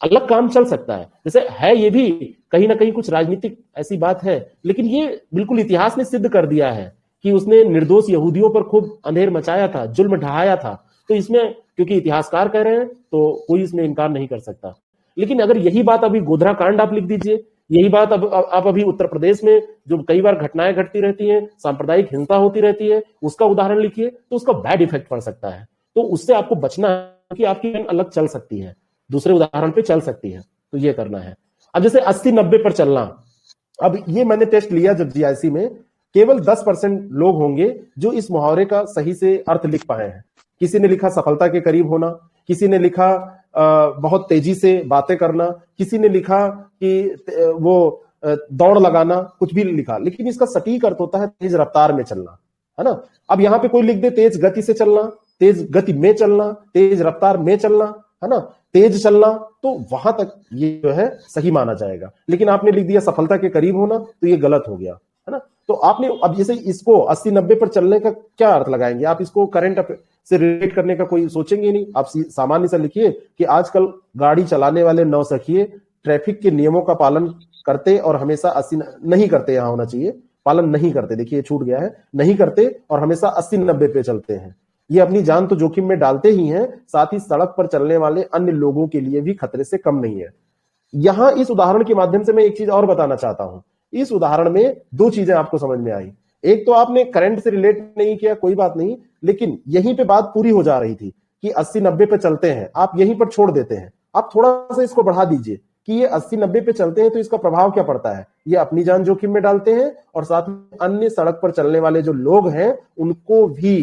अलग काम चल सकता है, जैसे है ये भी कहीं ना कहीं कुछ राजनीतिक ऐसी बात है, लेकिन ये बिल्कुल इतिहास ने सिद्ध कर दिया है कि उसने निर्दोष यहूदियों पर खूब अंधेर मचाया था, जुल्म ढहाया था। तो इसमें क्योंकि इतिहासकार कह रहे हैं तो कोई इसमें इनकार नहीं कर सकता। लेकिन अगर यही बात अभी गोधरा कांड आप लिख दीजिए, यही बात अब आप अभी उत्तर प्रदेश में जो कई बार घटनाएं घटती रहती हैं, सांप्रदायिक हिंसा होती रहती है, उसका उदाहरण लिखिए तो उसका बैड इफेक्ट पड़ सकता है। तो उससे आपको बचना है कि आपकी अलग चल सकती है, दूसरे उदाहरण पे चल सकती है, तो ये करना है। अब जैसे 80-90 पर चलना, अब ये मैंने टेस्ट लिया जब जीआईसी में, केवल 10% लोग होंगे जो इस मुहावरे का सही से अर्थ लिख पाए हैं। किसी ने लिखा सफलता के करीब होना, किसी ने लिखा बहुत तेजी से बातें करना, किसी ने लिखा कि वो दौड़ लगाना, कुछ भी लिखा। लेकिन इसका सटीक अर्थ होता है तेज रफ्तार में चलना, है ना। अब यहां पे कोई लिख दे तेज गति से चलना, तेज गति में चलना, तेज रफ्तार में चलना, है ना, तेज चलना, तो वहां तक ये जो है सही माना जाएगा। लेकिन आपने लिख दिया सफलता के करीब होना, तो ये गलत हो गया, है ना। तो आपने अब जैसे इसको 80-90 पर चलने का क्या अर्थ लगाएंगे आप? इसको करंट से रिलेट करने का कोई सोचेंगे नहीं। आप सामान्य से लिखिए कि आजकल गाड़ी चलाने वाले नौसखिए ट्रैफिक के नियमों का पालन करते और हमेशा 80 नहीं करते, यहां होना चाहिए पालन नहीं करते, देखिए छूट गया है, नहीं करते और हमेशा 80-90 पे चलते हैं। ये अपनी जान तो जोखिम में डालते ही हैं, साथ ही सड़क पर चलने वाले अन्य लोगों के लिए भी खतरे से कम नहीं है। यहां इस उदाहरण के माध्यम से मैं एक चीज और बताना चाहता हूं। इस उदाहरण में 2 चीजें आपको समझ में आई। एक तो आपने करंट से रिलेट नहीं किया, कोई बात नहीं, लेकिन यहीं पे बात पूरी हो जा रही थी कि 80-90 पे चलते हैं, आप यहीं पर छोड़ देते हैं, आप थोड़ा सा इसको बढ़ा दीजिए कि ये 80-90 पे चलते हैं, तो इसका प्रभाव क्या पड़ता है, ये अपनी जान जोखिम में डालते हैं और साथ में अन्य सड़क पर चलने वाले जो लोग हैं उनको भी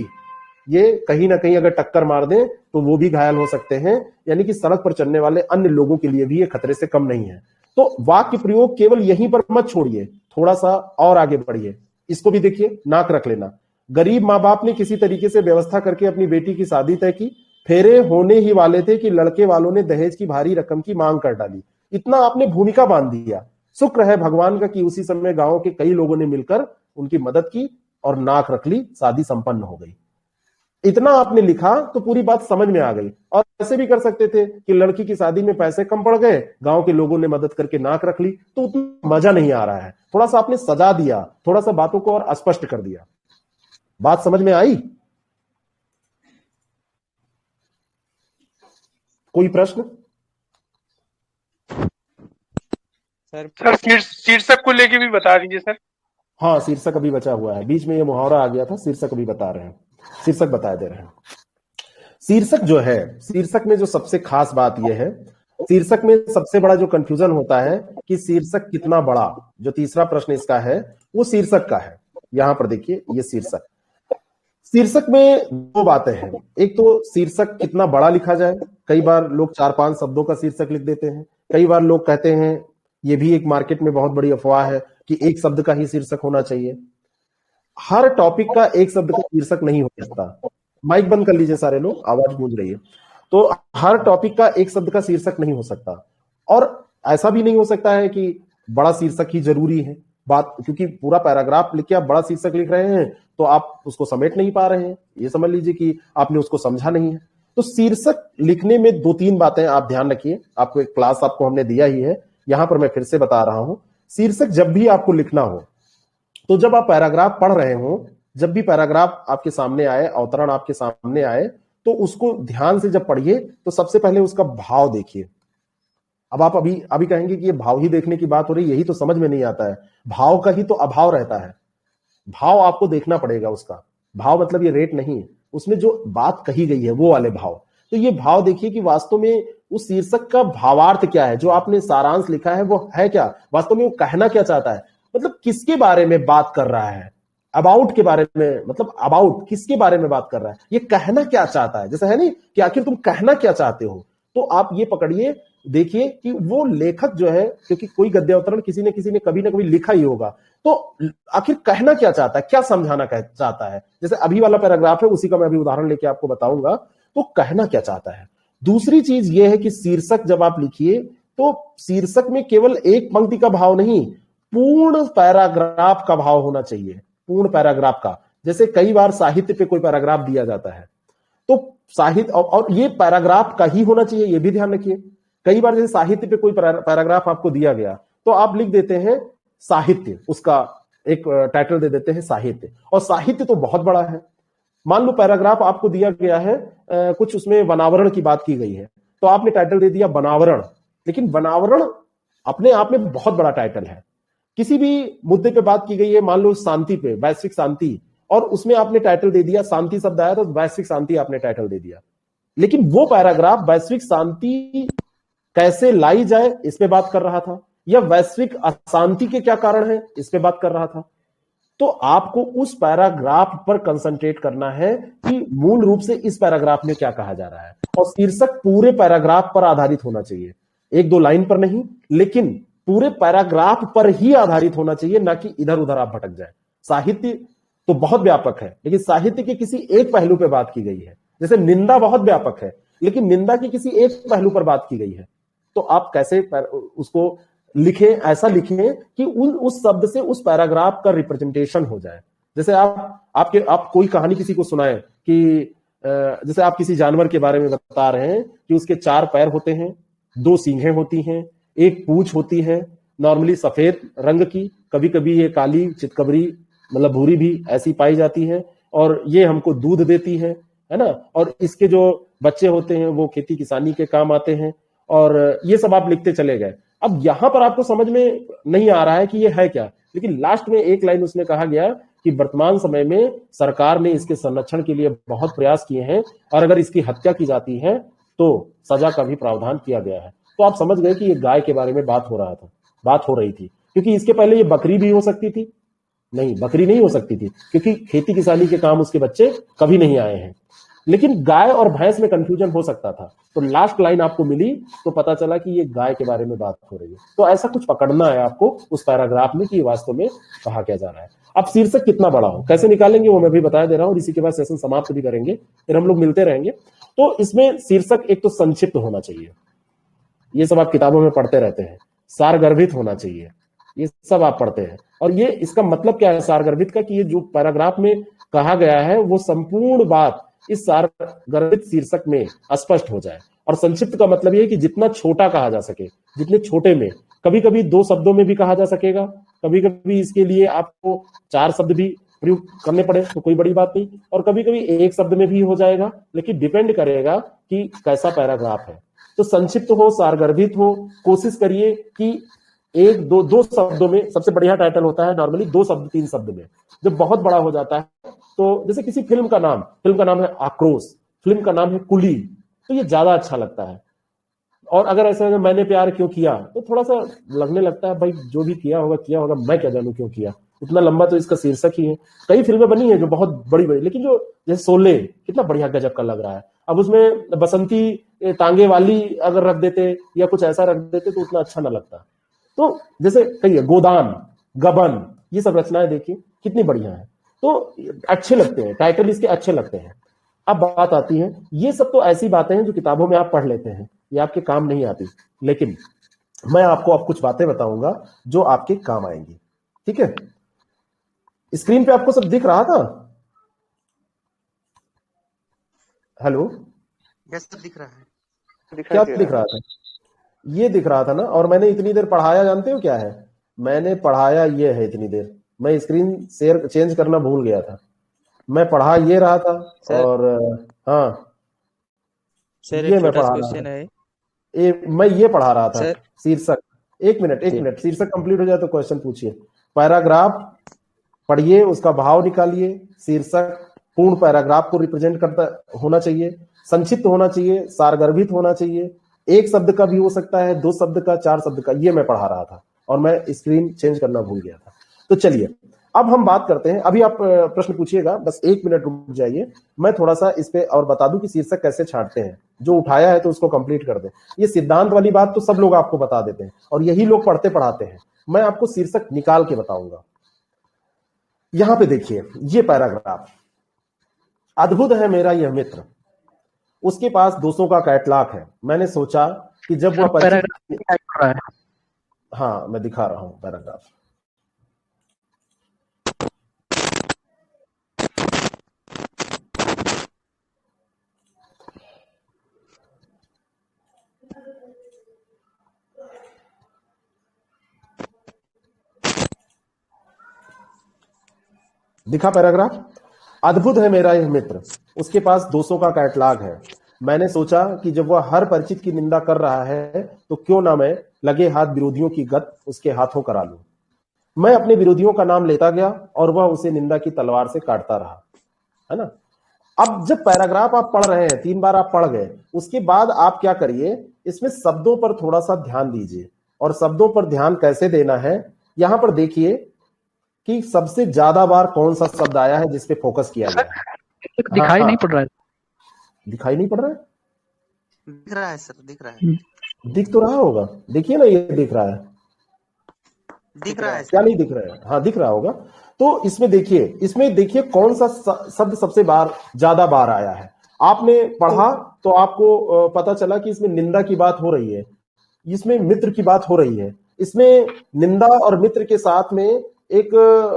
ये कहीं ना कहीं अगर टक्कर मार दें तो वो भी घायल हो सकते हैं, यानी कि सड़क पर चलने वाले अन्य लोगों के लिए भी ये खतरे से कम नहीं है। तो वाक्य प्रयोग केवल यहीं पर मत छोड़िए, थोड़ा सा और आगे बढ़िए। इसको भी देखिए, नाक रख लेना। गरीब माँ बाप ने किसी तरीके से व्यवस्था करके अपनी बेटी की शादी तय की, फेरे होने ही वाले थे कि लड़के वालों ने दहेज की भारी रकम की मांग कर डाली। इतना आपने भूमिका बांध दिया। शुक्र है भगवान का कि उसी समय गांव के कई लोगों ने मिलकर उनकी मदद की और नाक रख ली, शादी संपन्न हो गई। इतना आपने लिखा तो पूरी बात समझ में आ गई। और ऐसे भी कर सकते थे कि लड़की की शादी में पैसे कम पड़ गए, गांव के लोगों ने मदद करके नाक रख ली, तो उतना मजा नहीं आ रहा है। थोड़ा सा आपने सजा दिया, थोड़ा सा बातों को और स्पष्ट कर दिया। बात समझ में आई? कोई प्रश्न? सर शीर्षक को लेके भी बता दीजिए सर। हाँ, शीर्षक अभी बचा हुआ है, बीच में ये मुहावरा आ गया था, शीर्षक अभी बता रहे हैं, शीर्षक बता दे रहे हैं। शीर्षक जो है, शीर्षक में जो सबसे खास बात यह है, शीर्षक में सबसे बड़ा जो कंफ्यूजन होता है कि शीर्षक कितना बड़ा, जो तीसरा प्रश्न इसका है वो शीर्षक का है। यहां पर देखिए, ये शीर्षक, शीर्षक में दो बातें हैं। एक तो शीर्षक कितना बड़ा लिखा जाए, कई बार लोग 4-5 शब्दों का शीर्षक लिख देते हैं। कई बार लोग कहते हैं, ये भी एक मार्केट में बहुत बड़ी अफवाह है कि एक शब्द का ही शीर्षक होना चाहिए। हर टॉपिक का एक शब्द का शीर्षक नहीं हो सकता। माइक बंद कर लीजिए सारे लोग, आवाज गूंज रही है। तो हर टॉपिक का एक शब्द का शीर्षक नहीं हो सकता, और ऐसा भी नहीं हो सकता है कि बड़ा शीर्षक ही जरूरी है बात, क्योंकि पूरा पैराग्राफ लिख के आप बड़ा शीर्षक लिख रहे हैं तो आप उसको समेट नहीं पा रहे हैं, ये समझ लीजिए कि आपने उसको समझा नहीं है। तो शीर्षक लिखने में 2-3 बातें आप ध्यान रखिए। आपको एक क्लास आपको हमने दिया ही है, यहां पर मैं फिर से बता रहा हूं। शीर्षक जब भी आपको लिखना हो, तो जब आप पैराग्राफ पढ़ रहे हो, जब भी पैराग्राफ आपके सामने आए, अवतरण आपके सामने आए, तो उसको ध्यान से जब पढ़िए तो सबसे पहले उसका भाव देखिए। अब आप अभी कहेंगे कि ये भाव ही देखने की बात हो रही है, यही तो समझ में नहीं आता है। भाव का ही तो अभाव रहता है, भाव आपको देखना पड़ेगा उसका। भाव मतलब ये रेट नहीं, उसमें जो बात कही गई है वो वाले भाव। तो ये भाव देखिए कि वास्तव में उस शीर्षक का भावार्थ क्या है, जो आपने सारांश लिखा है वो है क्या, वास्तव में वो कहना क्या चाहता है, मतलब किसके बारे में बात कर रहा है, अबाउट के बारे में, मतलब अबाउट किसके बारे में बात कर रहा है, ये कहना क्या चाहता है। जैसे है नहीं कि आखिर तुम कहना क्या चाहते हो, तो आप ये पकड़िए, देखिए कि वो लेखक जो है, क्योंकि कोई गद्य अवतरण किसी ने कभी ना कभी लिखा ही होगा, तो आखिर कहना क्या चाहता है, क्या समझाना चाहता है। जैसे अभी वाला पैराग्राफ है, उसी का मैं अभी उदाहरण लेके आपको बताऊंगा, तो कहना क्या चाहता है। दूसरी चीज ये है कि शीर्षक जब आप लिखिए तो शीर्षक में केवल एक पंक्ति का भाव नहीं, पूर्ण पैराग्राफ का भाव होना चाहिए, पूर्ण पैराग्राफ का। जैसे कई बार साहित्य पे कोई पैराग्राफ दिया जाता है, तो साहित्य और ये पैराग्राफ का ही होना चाहिए, ये भी ध्यान रखिए। कई बार जैसे साहित्य पे कोई पैराग्राफ आपको दिया गया, तो आप लिख देते हैं साहित्य, उसका एक टाइटल दे देते हैं साहित्य, और साहित्य तो बहुत बड़ा है। मान लो पैराग्राफ आपको दिया गया है, कुछ उसमें वनावरण की बात की गई है, तो आपने टाइटल दे दिया वनावरण, लेकिन वनावरण अपने आप में बहुत बड़ा टाइटल है। किसी भी मुद्दे पे बात की गई है, मान लो शांति पे, वैश्विक शांति, और उसमें आपने टाइटल दे दिया, शांति शब्द आया तो वैश्विक शांति आपने टाइटल दे दिया, लेकिन वो पैराग्राफ वैश्विक शांति कैसे लाई जाए इस पे बात कर रहा था, या वैश्विक अशांति के क्या कारण है इस पे बात कर रहा था। तो आपको उस पैराग्राफ पर कंसंट्रेट करना है कि मूल रूप से इस पैराग्राफ में क्या कहा जा रहा है, और शीर्षक पूरे पैराग्राफ पर आधारित होना चाहिए, 1-2 लाइन पर नहीं, लेकिन पूरे पैराग्राफ पर ही आधारित होना चाहिए, ना कि इधर उधर आप भटक जाए। साहित्य तो बहुत व्यापक है, लेकिन साहित्य के किसी एक पहलू पर बात की गई है। जैसे निंदा बहुत व्यापक है, लेकिन निंदा के किसी एक पहलू पर बात की गई है, तो आप कैसे उसको लिखें, ऐसा लिखें कि उस शब्द से उस पैराग्राफ का रिप्रेजेंटेशन हो जाए। जैसे आप कोई कहानी किसी को सुनाएं कि जैसे आप किसी जानवर के बारे में बता रहे हैं कि उसके 4 पैर होते हैं, 2 सींगें होती हैं, एक पूंछ होती है, नॉर्मली सफेद रंग की, कभी कभी ये काली चितकबरी मतलब भूरी भी ऐसी पाई जाती है, और ये हमको दूध देती है ना, और इसके जो बच्चे होते हैं वो खेती किसानी के काम आते हैं, और ये सब आप लिखते चले गए। अब यहां पर आपको समझ में नहीं आ रहा है कि ये है क्या, लेकिन लास्ट में एक लाइन उसने कहा गया कि वर्तमान समय में सरकार ने इसके संरक्षण के लिए बहुत प्रयास किए हैं और अगर इसकी हत्या की जाती है तो सजा का भी प्रावधान किया गया है। तो आप समझ गए कि ये गाय के बारे में बात हो रही थी, क्योंकि इसके पहले ये बकरी भी हो सकती थी। नहीं, बकरी नहीं हो सकती थी, क्योंकि खेती किसानी के काम उसके बच्चे कभी नहीं आए हैं। लेकिन गाय और भैंस में कंफ्यूजन हो सकता था। तो लास्ट लाइन आपको मिली तो पता चला कि ये गाय के बारे में बात हो रही है। तो ऐसा कुछ पकड़ना है आपको उस पैराग्राफ में कि वास्तव में कहा क्या जा रहा है। अब शीर्षक कितना बड़ा हो, कैसे निकालेंगे वो मैं भी बता दे रहा हूं, और इसी के बाद सेशन समाप्त भी करेंगे, फिर हम लोग मिलते रहेंगे। तो इसमें शीर्षक एक तो संक्षिप्त होना चाहिए, ये सब आप किताबों में पढ़ते रहते हैं। सारगर्भित होना चाहिए, ये सब आप पढ़ते हैं। और ये इसका मतलब क्या है सारगर्भित का, कि ये जो पैराग्राफ में कहा गया है वो संपूर्ण बात इस सारगर्भित शीर्षक में स्पष्ट हो जाए। और संक्षिप्त का मतलब ये है कि जितना छोटा कहा जा सके, जितने छोटे में, कभी कभी 2 शब्दों में भी कहा जा सकेगा, कभी कभी इसके लिए आपको 4 शब्द भी प्रयोग करने पड़े तो कोई बड़ी बात नहीं, और कभी कभी 1 शब्द में भी हो जाएगा, लेकिन डिपेंड करेगा कि कैसा पैराग्राफ है। तो संक्षिप्त हो, सारगर्भित हो, कोशिश करिए कि 1-2 शब्दों में। सबसे बढ़िया टाइटल होता है नॉर्मली 2 शब्द 3 शब्द में। जब बहुत बड़ा हो जाता है तो जैसे किसी फिल्म का नाम है आक्रोश, फिल्म का नाम है कुली, तो ये ज्यादा अच्छा लगता है। और अगर ऐसा है मैंने प्यार क्यों किया, तो थोड़ा सा लगने लगता है भाई जो भी किया होगा, मैं क्या जानूं क्यों किया। इतना लंबा तो इसका शीर्षक ही है। कई फिल्में बनी है जो बहुत बड़ी, लेकिन जो जैसे शोले कितना बढ़िया गजब का लग रहा है, अब उसमें बसंती टांगे वाली अगर रख देते या कुछ ऐसा रख देते तो उतना अच्छा ना लगता। तो जैसे कहिए गोदान, गबन, ये सब रचनाएं देखिए कितनी बढ़िया है, तो अच्छे लगते हैं, टाइटल इसके अच्छे लगते हैं। अब बात आती है, ये सब तो ऐसी बातें हैं जो किताबों में आप पढ़ लेते हैं, ये आपके काम नहीं आती, लेकिन मैं आपको अब कुछ बातें बताऊंगा जो आपके काम आएंगी। ठीक है, स्क्रीन पे आपको सब दिख रहा था? हेलो, यस सर, दिख रहा है। क्या दिख रहा था? ये दिख रहा था ना। और मैंने इतनी देर पढ़ाया, जानते हो क्या है? मैंने पढ़ाया ये है इतनी देर, मैं स्क्रीन शेयर चेंज करना भूल गया था। मैं पढ़ा ये रहा था और हाँ सर ये मैं पढ़ा रहा था, मैं ये पढ़ा रहा था शीर्षक। एक मिनट शीर्षक कंप्लीट हो जाए तो क्वेश्चन पूछिए। पैराग्राफ पढ़िए, उसका भाव निकालिए। शीर्षक पूर्ण पैराग्राफ को रिप्रेजेंट करता होना चाहिए, संक्षिप्त होना चाहिए, सारगर्भित होना चाहिए, 1 शब्द का भी हो सकता है, 2 शब्द का, 4 शब्द का। ये मैं पढ़ा रहा था और मैं स्क्रीन चेंज करना भूल गया था। तो चलिए अब हम बात करते हैं। अभी आप प्रश्न पूछिएगा, बस 1 मिनट रुक जाइए, मैं थोड़ा सा इस पे और बता दूं कि शीर्षक कैसे छांटते हैं। जो उठाया है तो उसको कंप्लीट कर दें। ये सिद्धांत वाली बात तो सब लोग आपको बता देते हैं और यही लोग पढ़ते पढ़ाते हैं। मैं आपको शीर्षक निकाल के बताऊंगा। यहां पे देखिए, ये पैराग्राफ, अद्भुत है मेरा यह मित्र, उसके पास 200 का कैटलॉग है। मैंने सोचा कि जब वह हाँ मैं दिखा रहा हूं पैराग्राफ। दिखा पैराग्राफ? अद्भुत है मेरा यह मित्र, उसके पास 200 का कैटलॉग है। मैंने सोचा कि जब वह हर परिचित की निंदा कर रहा है तो क्यों ना मैं लगे हाथ विरोधियों की गत उसके हाथों करा लूं। मैं अपने विरोधियों का नाम लेता गया और वह उसे निंदा की तलवार से काटता रहा, है ना। अब जब पैराग्राफ आप पढ़ रहे हैं, 3 बार आप पढ़ गए, उसके बाद आप क्या करिए, इसमें शब्दों पर थोड़ा सा ध्यान दीजिए। और शब्दों पर ध्यान कैसे देना है, यहां पर देखिए कि सबसे ज्यादा बार कौन सा शब्द आया है जिसपे फोकस किया गया है। दिखाई नहीं पड़ रहा है? दिखाई नहीं पड़ रहा है? दिख रहा है सर, दिख रहा है। दिख तो रहा होगा, देखिए ना, ये दिख रहा है, दिख रहा है क्या नहीं दिख रहा है? हाँ दिख रहा होगा। तो इसमें देखिए कौन सा शब्द सबसे ज्यादा बार आया है। आपने पढ़ा तो आपको पता चला कि इसमें निंदा की बात हो रही है, इसमें मित्र की बात हो रही है, इसमें निंदा और मित्र के साथ में एक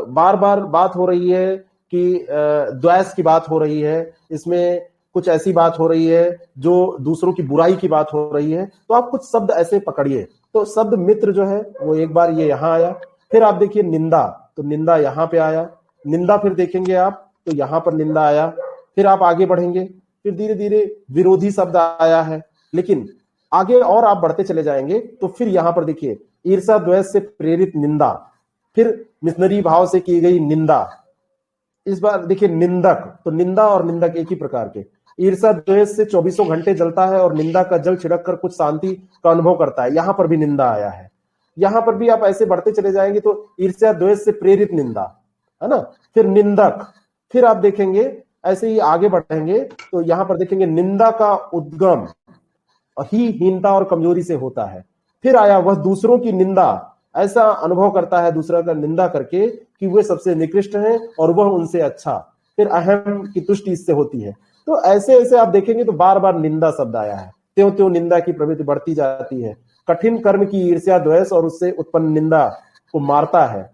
बार बार बात हो रही है कि द्वेष की बात हो रही है, इसमें कुछ ऐसी बात हो रही है जो दूसरों की बुराई की बात हो रही है। तो आप कुछ शब्द ऐसे पकड़िए। तो शब्द मित्र जो है वो एक बार ये यहां आया, फिर आप देखिए निंदा, तो निंदा यहां पे आया, निंदा फिर देखेंगे आप तो यहां पर निंदा आया, फिर आप आगे बढ़ेंगे, फिर धीरे धीरे विरोधी शब्द आया है। लेकिन आगे और आप बढ़ते चले जाएंगे तो फिर यहां पर देखिए ईर्ष्या द्वेष से प्रेरित निंदा, फिर मिशनरी भाव से की गई निंदा, इस बार देखिए निंदक, तो निंदा और निंदक एक ही प्रकार के। ईर्ष्या द्वेष से 24 घंटे जलता है और निंदा का जल छिड़क कर कुछ शांति का अनुभव करता है। यहां पर भी निंदा आया है, यहां पर भी आप ऐसे बढ़ते चले जाएंगे तो ईर्ष्या द्वेष से प्रेरित निंदा, है ना, फिर निंदक, फिर आप देखेंगे ऐसे ही आगे बढ़ेंगे तो यहां पर देखेंगे निंदा का उद्गम ही हीनता और कमजोरी से होता है। फिर आया वह दूसरों की निंदा, ऐसा अनुभव करता है दूसरा का निंदा करके कि वे सबसे निकृष्ट हैं और वह उनसे अच्छा। फिर अहम की तुष्टि इससे होती है। तो ऐसे ऐसे आप देखेंगे तो बार बार निंदा शब्द आया है। त्यों त्यों निंदा की प्रवृत्ति बढ़ती जाती है। कठिन कर्म की ईर्ष्या द्वेष और उससे उत्पन्न निंदा को मारता है।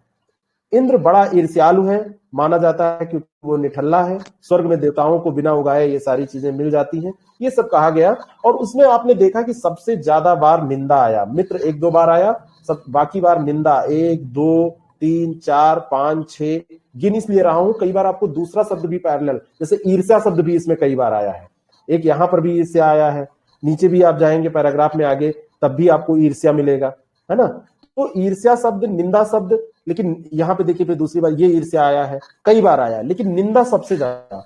इंद्र बड़ा ईर्ष्यालु है, माना जाता है क्योंकि वो निठल्ला है। स्वर्ग में देवताओं को बिना उगाए ये सारी चीजें मिल जाती हैं, ये सब कहा गया। और उसमें आपने देखा कि सबसे ज्यादा बार निंदा आया। मित्र 1-2 बार आया, सब बाकी बार निंदा 1, 2, 3, 4, 5, 6 गिन इसलिए रहा हूं। कई बार आपको दूसरा शब्द भी पैरेलल, जैसे ईर्ष्या शब्द भी इसमें कई बार आया है। एक यहां पर भी ईर्ष्या आया है, नीचे भी आप जाएंगे पैराग्राफ में आगे तब भी आपको ईर्ष्या मिलेगा, है ना। तो ईर्ष्या शब्द, निंदा शब्द, लेकिन यहां पे देखिए फिर दूसरी बार ये ईर्ष्या आया है, कई बार आया है, लेकिन निंदा सबसे ज्यादा।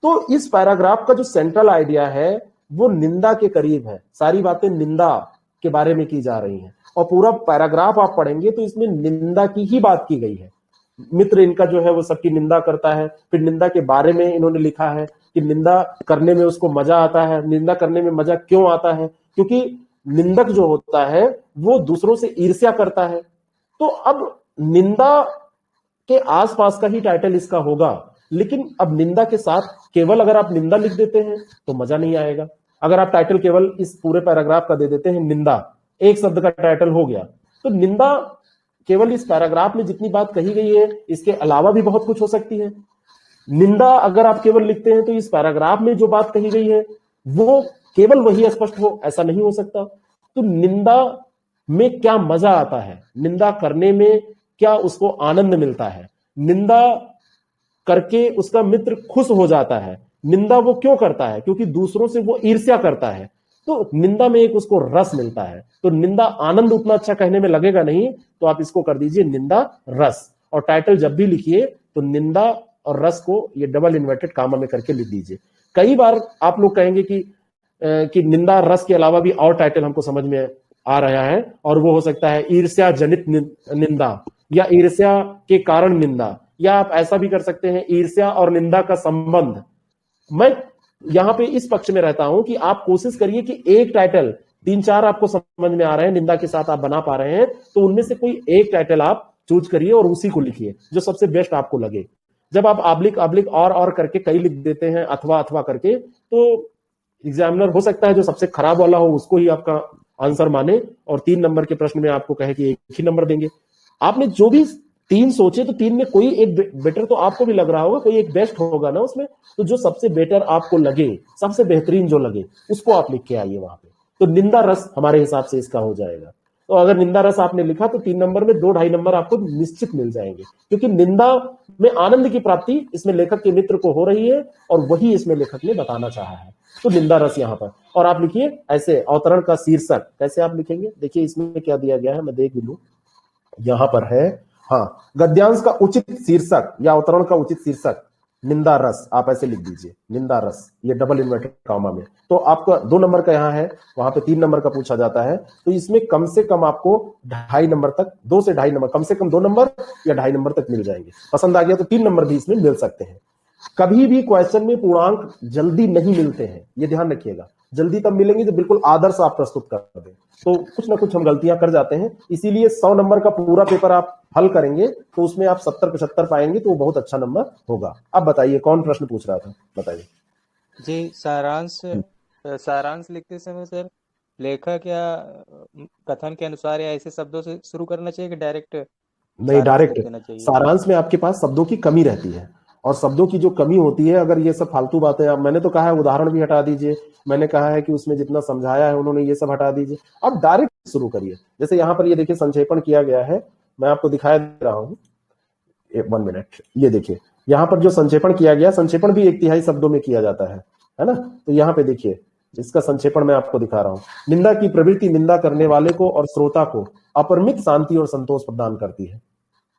तो इस पैराग्राफ का जो सेंट्रल आइडिया है वो निंदा के करीब है। सारी बातें निंदा के बारे में की जा रही हैं और पूरा पैराग्राफ आप पढ़ेंगे तो इसमें निंदा की ही बात की गई है। मित्र इनका जो है वो सबकी निंदा करता है। फिर निंदा के बारे में इन्होंने लिखा है कि निंदा करने में उसको मजा आता है। निंदा करने में मजा क्यों आता है? क्योंकि निंदक जो होता है वो दूसरों से ईर्ष्या करता है। तो अब निंदा के आसपास का ही टाइटल इसका होगा, लेकिन अब निंदा के साथ केवल अगर आप निंदा लिख देते हैं तो मजा नहीं आएगा। अगर आप टाइटल केवल इस पूरे पैराग्राफ का दे देते हैं निंदा, एक शब्द का टाइटल हो गया, तो निंदा केवल इस पैराग्राफ में जितनी बात कही गई है इसके अलावा भी बहुत कुछ हो सकती है। निंदा अगर आप केवल लिखते हैं तो इस पैराग्राफ में जो बात कही गई है वो केवल वही स्पष्ट हो, ऐसा नहीं हो सकता। तो निंदा में क्या मजा आता है, निंदा करने में क्या उसको आनंद मिलता है, निंदा करके उसका मित्र खुश हो जाता है। निंदा वो क्यों करता है? क्योंकि दूसरों से वो ईर्ष्या करता है, तो निंदा में एक उसको रस मिलता है। तो निंदा आनंद उतना अच्छा कहने में लगेगा नहीं, तो आप इसको कर दीजिए निंदा रस। और टाइटल जब भी लिखिए तो निंदा और रस को ये डबल इन्वर्टेड कामा में करके लिख दीजिए। कई बार आप लोग कहेंगे कि निंदा रस के अलावा भी और टाइटल हमको समझ में आ रहा है, और वो हो सकता है ईर्ष्या जनित निंदा या ईर्ष्या के कारण निंदा, या आप ऐसा भी कर सकते हैं ईर्ष्या और निंदा का संबंध। मैं यहां पे इस पक्ष में रहता हूं कि आप कोशिश करिए कि एक टाइटल, 3-4 आपको समझ में आ रहे हैं निंदा के साथ आप बना पा रहे हैं, तो उनमें से कोई एक टाइटल आप चूज करिए और उसी को लिखिए जो सबसे बेस्ट आपको लगे। जब आप आब्लिक आब्लिक और करके कई लिख देते हैं, अथवा करके, तो एग्जामिनर हो सकता है जो सबसे खराब वाला हो उसको ही आपका आंसर माने और 3 नंबर के प्रश्न में आपको कहे कि 1 ही नंबर देंगे। आपने जो भी 3 सोचे तो 3 में कोई एक बेटर तो आपको भी लग रहा होगा, कोई एक बेस्ट होगा ना उसमें। तो जो सबसे बेटर आपको लगे, सबसे बेहतरीन जो लगे, उसको आप लिख के आइए वहां पे। तो निंदा रस हमारे हिसाब से इसका हो जाएगा। तो अगर निंदा रस आपने लिखा तो 3 नंबर में 2-2.5 नंबर आपको निश्चित मिल जाएंगे, क्योंकि निंदा में आनंद की प्राप्ति इसमें लेखक के मित्र को हो रही है और वही इसमें लेखक ने बताना चाहा है। तो निंदा रस यहां पर। और आप लिखिए ऐसे, अवतरण का शीर्षक कैसे आप लिखेंगे, देखिए इसमें क्या दिया गया है, मैं देख भी लूं। यहां पर है, हाँ, गद्यांश का उचित शीर्षक या अवतरण का उचित शीर्षक निंदा रस, आप ऐसे लिख दीजिए निंदा रस, ये डबल इन्वर्टेड कॉमा में। तो आपका 2 नंबर का यहाँ है, वहां पे 3 नंबर का पूछा जाता है, तो इसमें कम से कम आपको 2.5 नंबर तक, 2 से 2.5 नंबर, कम से कम 2 नंबर या 2.5 नंबर तक मिल जाएंगे। पसंद आ गया तो 3 नंबर भी इसमें मिल सकते हैं। कभी भी क्वेश्चन में पूर्णांक जल्दी नहीं मिलते हैं, ये ध्यान रखिएगा। जल्दी तब मिलेंगे जब बिल्कुल आदर्श आप प्रस्तुत कर दें, तो कुछ ना कुछ हम गलतियां कर जाते हैं। इसीलिए 100 नंबर का पूरा पेपर आप हल करेंगे तो उसमें आप 70-75 पाएंगे, तो वो बहुत अच्छा नंबर होगा। अब बताइए कौन प्रश्न पूछ रहा था, बताइए जी। सारांश लिखते समय सर लेखक या कथन के अनुसार या ऐसे शब्दों से शुरू करना चाहिए कि डायरेक्ट? नहीं, डायरेक्ट। सारांश में आपके पास शब्दों की कमी रहती है, और शब्दों की जो कमी होती है, अगर ये सब फालतू बातें, मैंने तो कहा है उदाहरण भी हटा दीजिए, मैंने कहा है कि उसमें जितना समझाया है उन्होंने ये सब हटा दीजिए, अब डायरेक्ट शुरू करिए। जैसे यहाँ पर ये देखिए संक्षेपण किया गया है, मैं आपको दिखाया दे रहा हूँ, 1 मिनट, ये देखिए यहाँ पर जो संक्षेपण किया गया, संक्षेपण भी 1/3 शब्दों में किया जाता है ना। तो यहाँ पे देखिए इसका संक्षेपण मैं आपको दिखा रहा हूँ। निंदा की प्रवृत्ति निंदा करने वाले को और श्रोता को अपरिमित शांति और संतोष प्रदान करती है।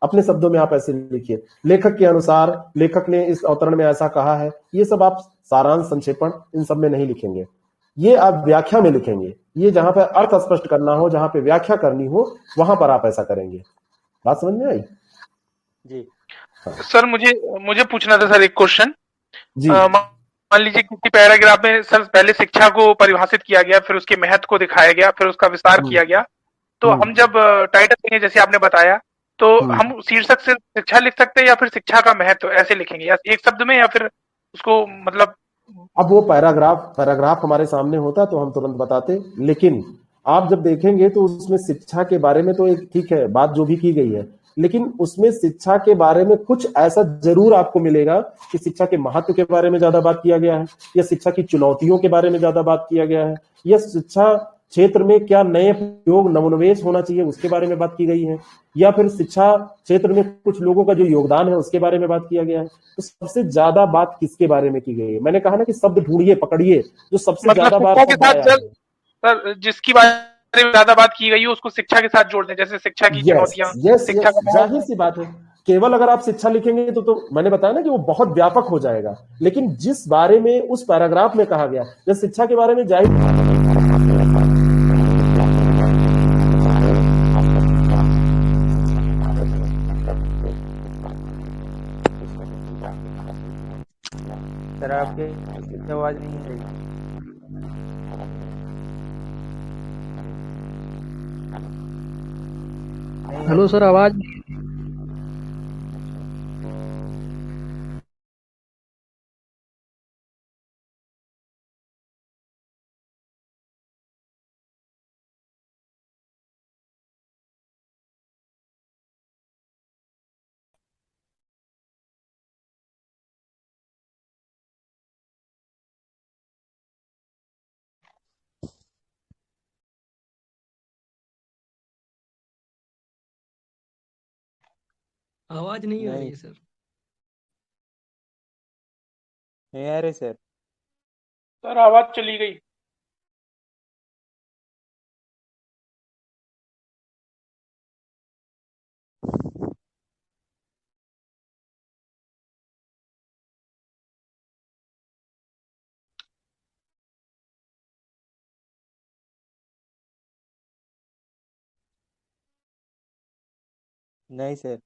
अपने शब्दों में आप ऐसे लिखिए, लेखक के अनुसार लेखक ने इस अवतरण में ऐसा कहा है। ये सब आप सारांश संक्षेपण इन सब में नहीं लिखेंगे, ये आप व्याख्या में लिखेंगे। ये जहां पे अर्थ स्पष्ट करना हो, जहां पे व्याख्या करनी हो, वहां पर आप ऐसा करेंगे। बात समझ में आई? जी हाँ। सर मुझे पूछना था सर एक क्वेश्चन। जी मान लीजिए किसी पैराग्राफ में सर पहले शिक्षा को परिभाषित किया गया, फिर उसके महत्व को दिखाया गया, फिर उसका विस्तार किया गया, तो हम जब टाइटल देंगे जैसे आपने बताया, तो हम शीर्षक से शिक्षा लिख सकते हैं या फिर शिक्षा का महत्व ऐसे लिखेंगे, या एक शब्द में, या फिर उसको मतलब? अब वो पैराग्राफ हमारे सामने होता तो हम तुरंत बताते, लेकिन आप जब देखेंगे तो उसमें शिक्षा के बारे में तो एक ठीक है बात जो भी की गई है, लेकिन उसमें शिक्षा के बारे में कुछ ऐसा जरूर आपको मिलेगा कि शिक्षा के महत्व के बारे में ज्यादा बात किया गया है, या शिक्षा की चुनौतियों के बारे में ज्यादा बात किया गया है, या शिक्षा क्षेत्र में क्या नए प्रयोग नवोन्मेष होना चाहिए उसके बारे में बात की गई है, या फिर शिक्षा क्षेत्र में कुछ लोगों का जो योगदान है उसके बारे में बात किया गया है। तो सबसे ज्यादा बात किसके बारे में की गई है? मैंने कहा ना कि शब्द ढूंढिए, पकड़िए जो सबसे ज्यादा बार शिक्षा के साथ सर जिसकी बारे में ज्यादा बात की गई है उसको शिक्षा के साथ जोड़ दें, जैसे शिक्षा की चुनौतियां, शिक्षा का जाहिर सी बात है। केवल अगर आप शिक्षा लिखेंगे तो मैंने बताया ना कि वो बहुत व्यापक हो जाएगा, लेकिन जिस बारे में उस पैराग्राफ में कहा गया, जब शिक्षा के बारे में जाहिर सर आपकी आवाज नहीं आ रही। हेलो सर, आवाज आवाज नहीं आ रही है सर। नहीं आ रही सर। सर आवाज चली गई। नहीं सर।